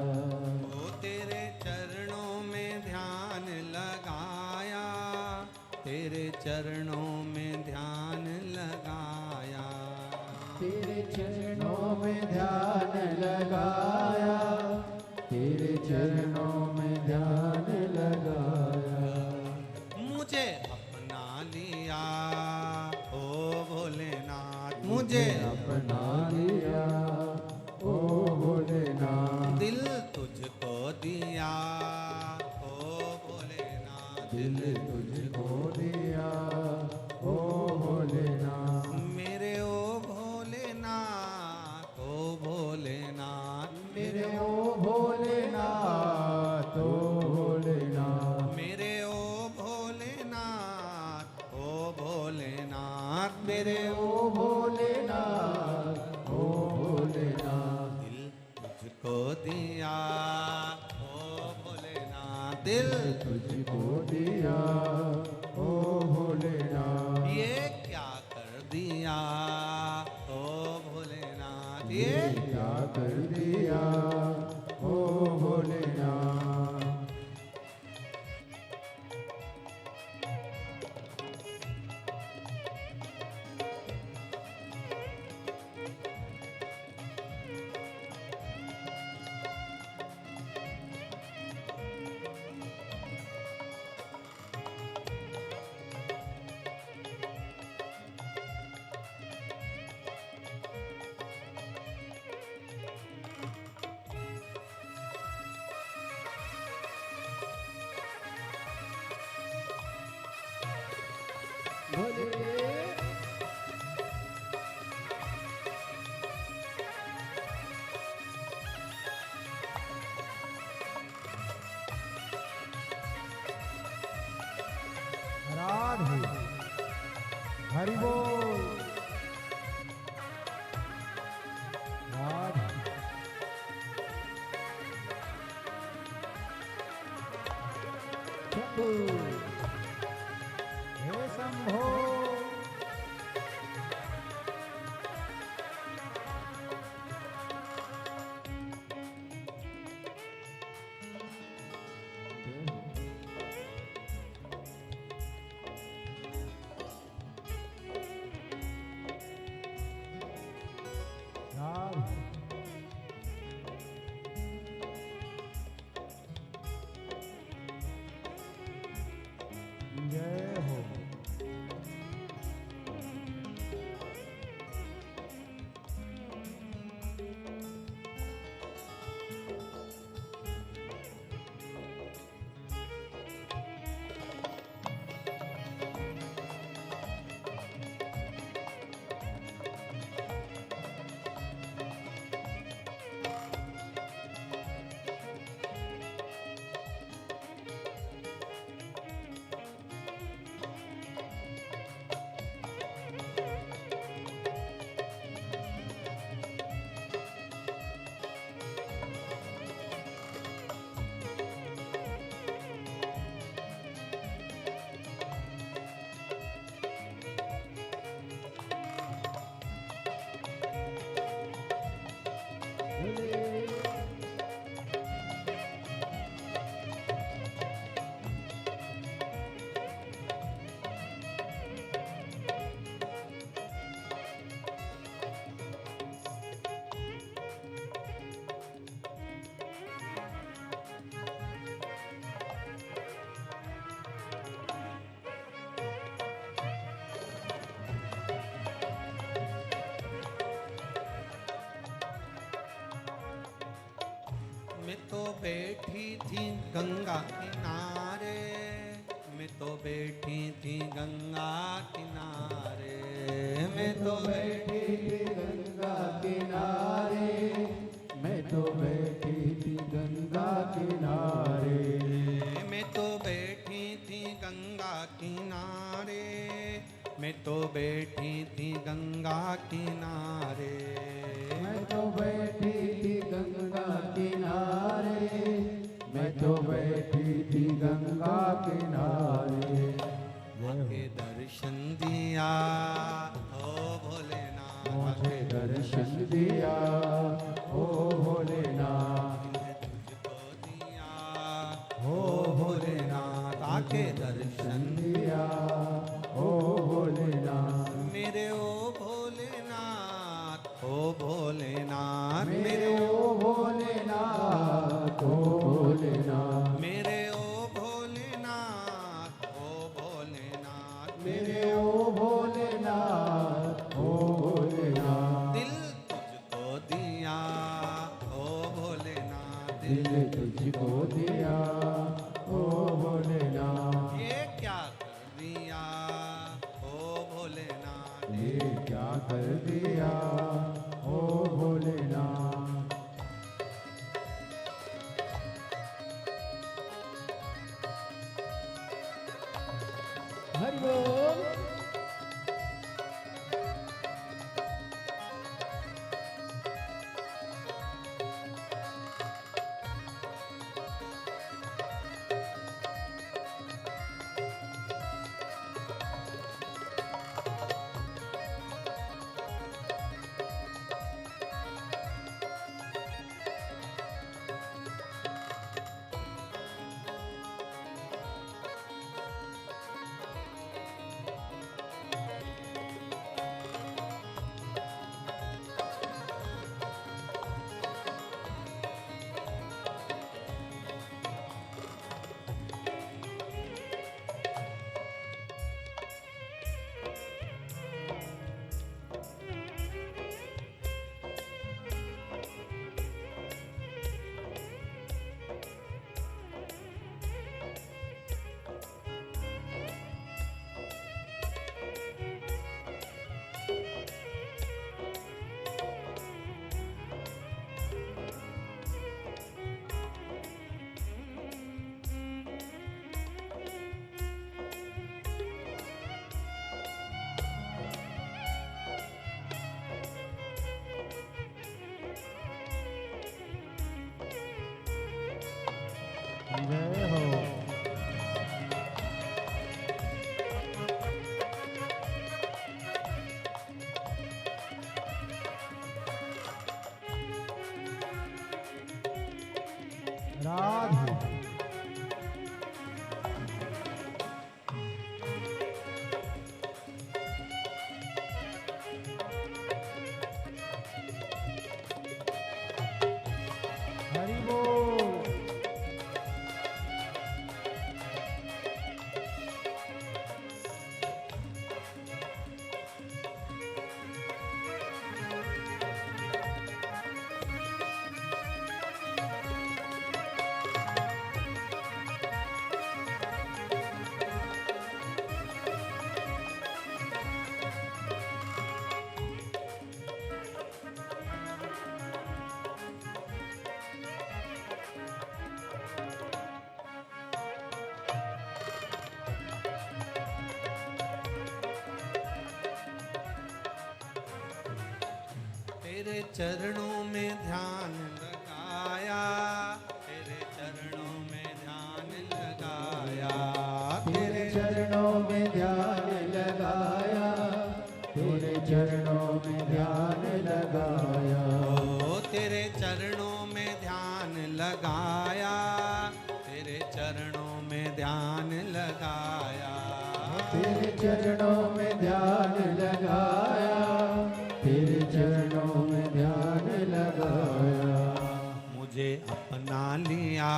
ओ तेरे चरणों में ध्यान लगाया, तेरे चरणों में ध्यान लगाया, तेरे चरणों में ध्यान लगाया, तेरे चरणों में ध्यान लगाया। मुझे अपना लिया ओ भोलेनाथ, मुझे अपना लिया ओ भोलेनाथ, दिल तुझको दिया ओ भोलेनाथ, दिल तुझको दिया ओ भोलेनाथ, मेरे ओ भोलेनाथ, ओ भोलेनाथ, मेरे ओ भोलेनाथ, ओ भोलेनाथ, मेरे ओ भोलेनाथ, ओ भोलेनाथ, मेरे ओ भोलेनाथ, ओ भोलेनाथ, दिल तुझको दिया ओ भोलेनाथ, दिल तुझको दिया ओ भोलेनाथ, ये क्या कर दिया ओ भोलेनाथ, ये क्या कर दिया ओ भोलेनाथ। राधे हरि बोल। राधे शंभो हे शंभो। राधे जय हो। बैठी थी गंगा किनारे, मैं तो बैठी थी गंगा किनारे, मैं तो बैठी थी गंगा किनारे, मैं तो बैठी थी गंगा किनारे, मैं तो बैठी थी गंगा किनारे, मैं तो बैठी थी गंगा किनारे, मैं तो बैठी थी गंगा किनारे, मैं तो बैठी थी गंगा किनारे। आके दर्शन दिया ओ भोलेनाथ, मुझे दर्शन दिया ओ भोलेनाथ, तुझको दिया ओ भोलेनाथ, आके दर्शन दिया ओ भोलेनाथ, मेरे ओ भोलेनाथ, ओ भोलेनाथ, मेरे ओ भोलेनाथ, ओ भोलेनाथ, मेरे ओ भोलेनाथ, ओ भोलेनाथ, मेरे ओ भोलेनाथ, ओ भोलेनाथ, दिल तुझको दिया ओ भोलेनाथ, दिल तुझको दिया ओ भोलेनाथ, ये क्या कर दिया ओ भोलेनाथ, ये क्या कर दिया ओ भोलेनाथ। हरि बोल। जय हो। राधे। हरि बोल। तेरे चरणों में ध्यान लगाया, तेरे चरणों में ध्यान लगाया, तेरे चरणों में ध्यान लगाया, तेरे चरणों में ध्यान लगाया, ओ तेरे चरणों में ध्यान लगाया, तेरे चरणों में ध्यान लगाया, तेरे चरणों में ध्यान लगाया, तेरे चरणों में ध्यान लगाया। मुझे अपना लिया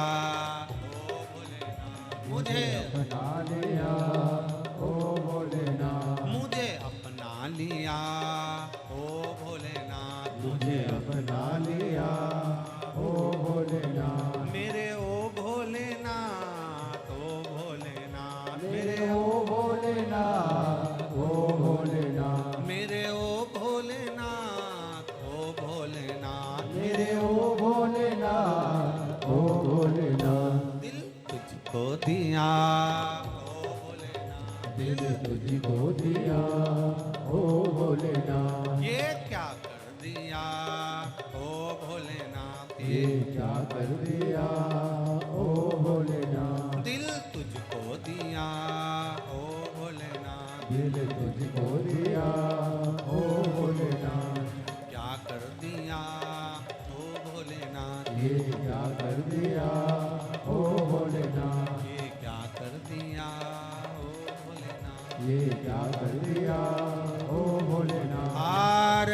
ओ भोलेनाथ, मुझे अपना लिया ओ भोलेनाथ, मुझे अपना लिया ओ भोलेनाथ, मुझे अपना लिया ओ भोलेनाथ, दिया ओ भोलेनाथ, दिल तुझको दिया ओ भोलेनाथ, ये क्या कर दिया ओ भोलेनाथ, ये क्या कर दिया ओ भोलेनाथ, दिल तुझको दिया ओ भोलेनाथ, दिल तुझको दिया ओ भोलेनाथ, क्या कर दिया ओ भोलेनाथ, ये क्या कर दिया ओ भोलेनाथ, ये क्या कर दिया ओ भोलेनाथ, ये क्या कर दिया ओ भोलेनाथ। हार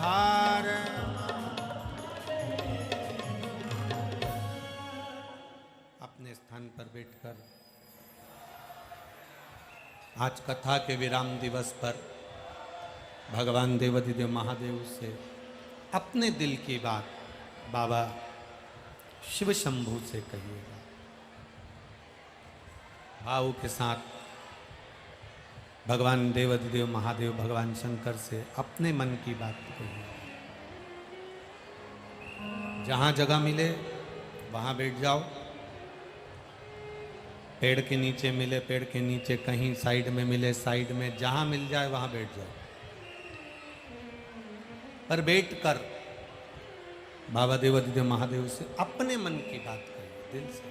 हार अपने स्थान पर बैठकर आज कथा के विराम दिवस पर भगवान देवाधिदेव महादेव से अपने दिल की बात बाबा शिव शंभू से कहिएगा। भाव के साथ भगवान देवाधिदेव महादेव भगवान शंकर से अपने मन की बात कहिए। जहाँ जगह मिले वहाँ बैठ जाओ, पेड़ के नीचे मिले पेड़ के नीचे, कहीं साइड में मिले साइड में, जहाँ मिल जाए वहाँ बैठ जाओ। पर बैठकर बाबा देवाधिदेव महादेव से अपने मन की बात करिए, दिल से।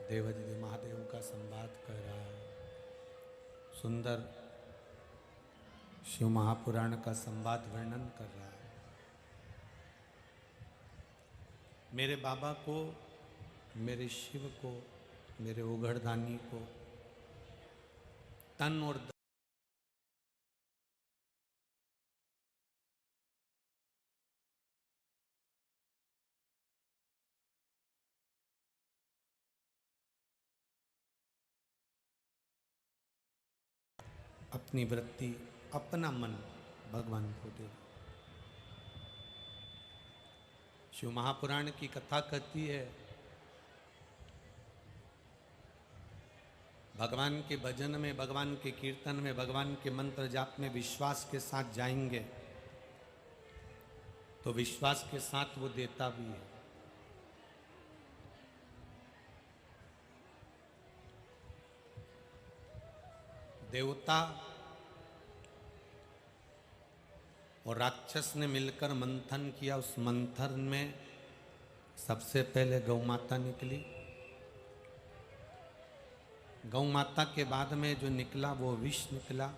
देवाधिदेव महादेव का संवाद कर रहा है, सुंदर शिव महापुराण का संवाद वर्णन कर रहा है। मेरे बाबा को, मेरे शिव को, मेरे ओघड़दानी को तन और अपनी वृत्ति, अपना मन भगवान को दे। शिव महापुराण की कथा कहती है, भगवान के भजन में, भगवान के कीर्तन में, भगवान के मंत्र जाप में विश्वास के साथ जाएंगे तो विश्वास के साथ वो देता भी है। देवता और राक्षस ने मिलकर मंथन किया। उस मंथन में सबसे पहले गौ माता निकली। गौ माता के बाद में जो निकला वो विष निकला।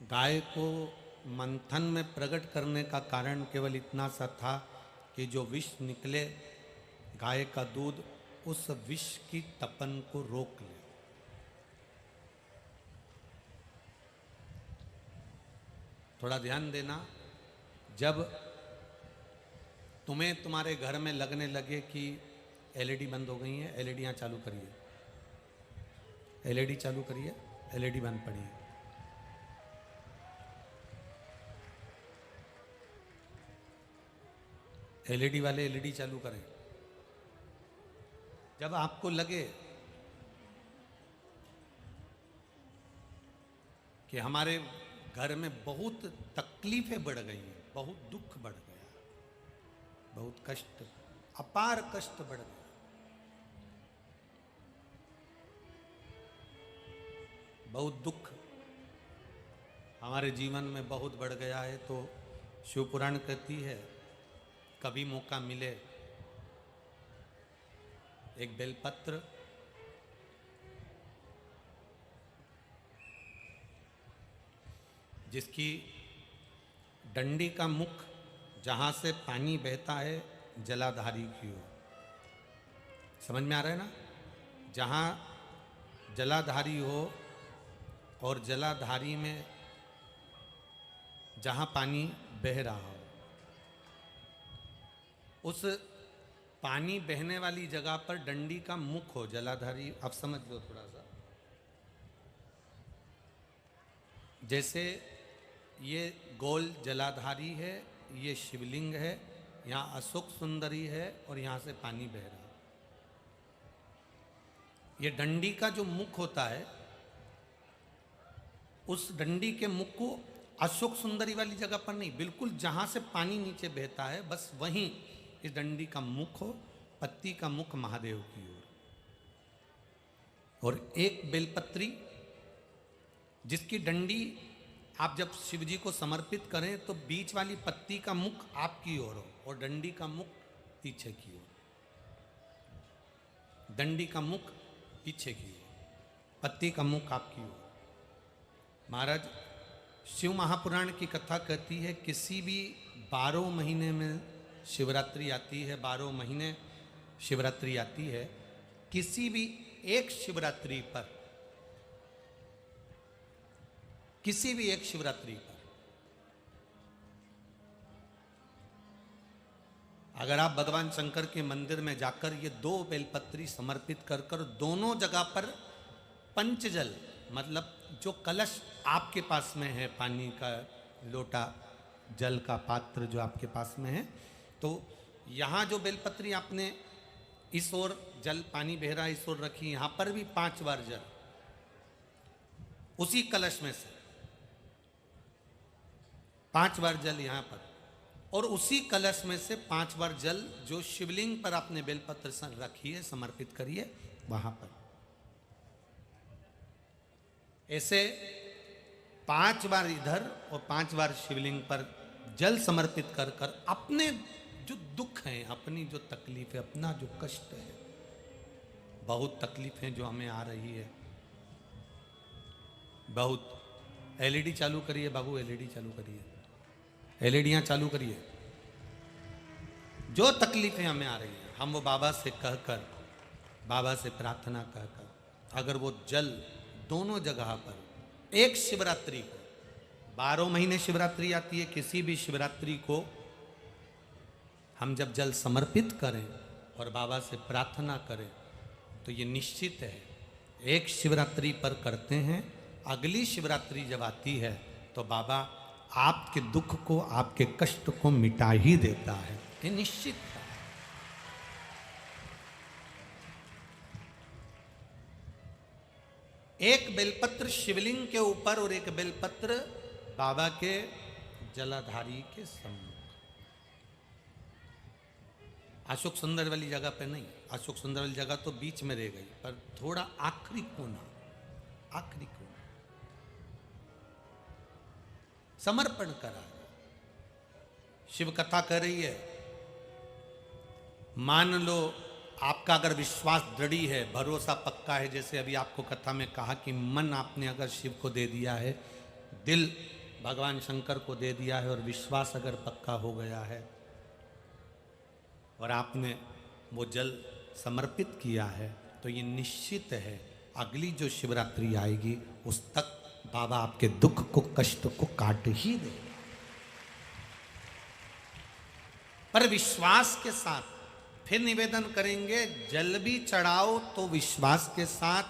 गाय को मंथन में प्रकट करने का कारण केवल इतना सा था कि जो विष निकले, गाय का दूध उस विष की तपन को रोक ले। थोड़ा ध्यान देना, जब तुम्हें तुम्हारे घर में लगने लगे कि एलईडी बंद हो गई है, एलईडियाँ चालू करिए, एलईडी चालू करिए, एलईडी बंद पड़ी है, एलईडी वाले एलईडी चालू करें। जब आपको लगे कि हमारे घर में बहुत तकलीफें बढ़ गई हैं, बहुत दुख बढ़ गया, बहुत कष्ट, अपार कष्ट बढ़ गया, बहुत दुख हमारे जीवन में बहुत बढ़ गया है, तो शिव पुराण कहती है कभी मौका मिले एक बेलपत्र जिसकी डंडी का मुख जहाँ से पानी बहता है जलाधारी की ओर, समझ में आ रहा है ना? जहाँ जलाधारी हो और जलाधारी में जहाँ पानी बह रहा हो, उस पानी बहने वाली जगह पर डंडी का मुख हो, जलाधारी। अब समझ लो थोड़ा सा, जैसे ये गोल जलाधारी है, ये शिवलिंग है, यहाँ अशोक सुंदरी है और यहाँ से पानी बह रहा है। ये डंडी का जो मुख होता है, उस डंडी के मुख को अशोक सुंदरी वाली जगह पर नहीं, बिल्कुल जहाँ से पानी नीचे बहता है बस वहीं इस डंडी का मुख हो, पत्ती का मुख महादेव की ओर, और एक बेलपत्री जिसकी डंडी आप जब शिव जी को समर्पित करें तो बीच वाली पत्ती का मुख आपकी ओर हो और डंडी का मुख पीछे की ओर, डंडी का मुख पीछे की ओर, पत्ती का मुख आपकी ओर। महाराज, शिव महापुराण की कथा कहती है किसी भी 12 महीने में शिवरात्रि आती है, 12 महीने शिवरात्रि आती है, किसी भी एक शिवरात्रि पर, किसी भी एक शिवरात्रि पर अगर आप भगवान शंकर के मंदिर में जाकर ये 2 बेलपत्री समर्पित कर कर दोनों जगह पर पंचजल, मतलब जो कलश आपके पास में है, पानी का लोटा, जल का पात्र जो आपके पास में है, तो यहाँ जो बेलपत्री आपने इस ओर जल पानी बह रहा है इस ओर रखी, यहाँ पर भी 5 बार जल उसी कलश में से 5 बार जल यहाँ पर, और उसी कलश में से 5 बार जल जो शिवलिंग पर आपने बेलपत्र रखी है समर्पित करिए वहां पर। ऐसे 5 बार इधर और 5 बार शिवलिंग पर जल समर्पित कर कर अपने जो दुख हैं, अपनी जो तकलीफ है, अपना जो कष्ट है, बहुत तकलीफें जो हमें आ रही है, बहुत। एलईडी चालू करिए बाबू, एलईडी चालू करिए, एलईडियाँ चालू करिए। जो तकलीफें हमें आ रही हैं हम वो बाबा से कहकर, बाबा से प्रार्थना कहकर, अगर वो जल दोनों जगह पर एक शिवरात्रि को, 12 महीने शिवरात्रि आती है, किसी भी शिवरात्रि को हम जब जल समर्पित करें और बाबा से प्रार्थना करें तो ये निश्चित है, एक शिवरात्रि पर करते हैं, अगली शिवरात्रि जब आती है तो बाबा आपके दुख को, आपके कष्ट को मिटा ही देता है, ये निश्चित है। एक बेलपत्र शिवलिंग के ऊपर और एक बेलपत्र बाबा के जलाधारी के सम्मुख। अशोक सुंदर वाली जगह पे नहीं, अशोक सुंदर वाली जगह तो बीच में रह गई, पर थोड़ा आखिरी कोना, आखिरी कोना समर्पण करा। शिव कथा कर रही है, मान लो आपका अगर विश्वास दृढ़ है, भरोसा पक्का है, जैसे अभी आपको कथा में कहा कि मन आपने अगर शिव को दे दिया है, दिल भगवान शंकर को दे दिया है, और विश्वास अगर पक्का हो गया है और आपने वो जल समर्पित किया है, तो ये निश्चित है अगली जो शिवरात्रि आएगी उस तक बाबा आपके दुख को, कष्ट को काट ही दे। पर विश्वास के साथ फिर निवेदन करेंगे, जल भी चढ़ाओ तो विश्वास के साथ,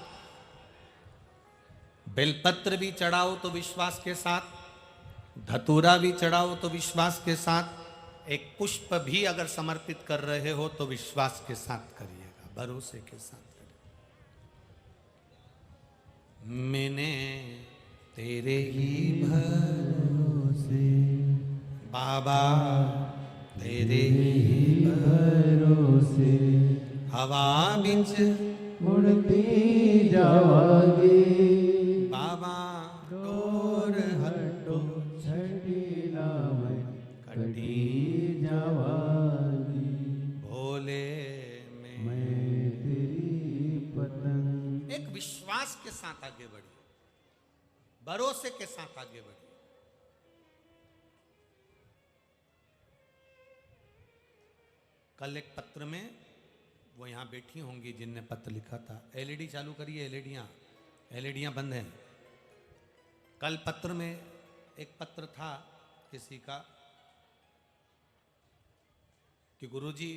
बेलपत्र भी चढ़ाओ तो विश्वास के साथ, धतूरा भी चढ़ाओ तो विश्वास के साथ, एक पुष्प भी अगर समर्पित कर रहे हो तो विश्वास के साथ करिएगा, भरोसे के साथ करिएगा। मैंने तेरे ही भरोसे बाबा, तेरे ही भरोसे हवा बिच उड़ती जावागी, बाबा डोर हटो छठी लावे कटी जावागी, भोले में। मैं तेरी पतंग। एक विश्वास के साथ आगे बढ़िए, भरोसे के साथ आगे बढ़िए। कल एक पत्र में, वो यहां बैठी होंगी जिनने पत्र लिखा था, एलईडी चालू करिए, एलईडियां बंद हैं। कल पत्र में एक पत्र था किसी का कि गुरुजी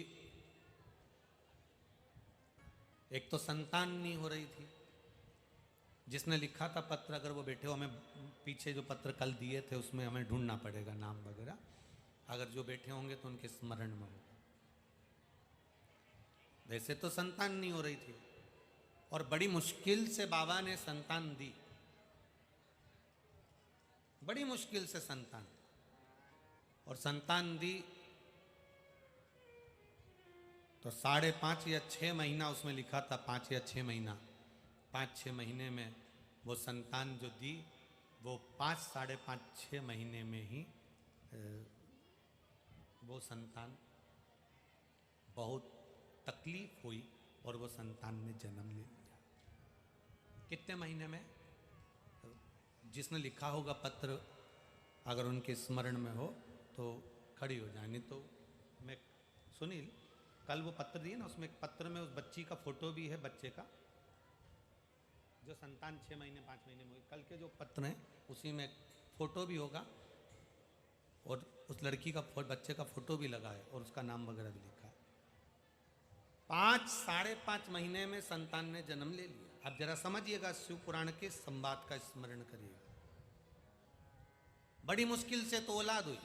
एक तो संतान नहीं हो रही थी, जिसने लिखा था पत्र, अगर वो बैठे हो, हमें पीछे जो पत्र कल दिए थे उसमें हमें ढूंढना पड़ेगा नाम वगैरह, अगर जो बैठे होंगे तो उनके स्मरण में होगा। वैसे तो संतान नहीं हो रही थी और बड़ी मुश्किल से बाबा ने संतान दी, बड़ी मुश्किल से संतान, और संतान दी तो 5.5 या 6 महीना उसमें लिखा था, 5 या 6 महीना, 5-6 महीने में वो संतान जो दी, वो 5, 5.5, 6 महीने में ही वो संतान, बहुत तकलीफ हुई और वो संतान ने जन्म ले लिया। कितने महीने में? जिसने लिखा होगा पत्र, अगर उनके स्मरण में हो तो खड़ी हो जाए, नहीं तो मैं, सुनील कल वो पत्र दिए ना, उसमें एक पत्र में उस बच्ची का फोटो भी है, बच्चे का जो संतान 6 महीने 5 महीने में हुई, कल के जो पत्र हैं उसी में फोटो भी होगा और उस लड़की का बच्चे का फोटो भी लगा है और उसका नाम वगैरह भी लिखा है। 5, 5.5 महीने में संतान ने जन्म ले लिया। अब जरा समझिएगा, शिव पुराण के संवाद का स्मरण करिएगा। बड़ी मुश्किल से तो औलाद हुई,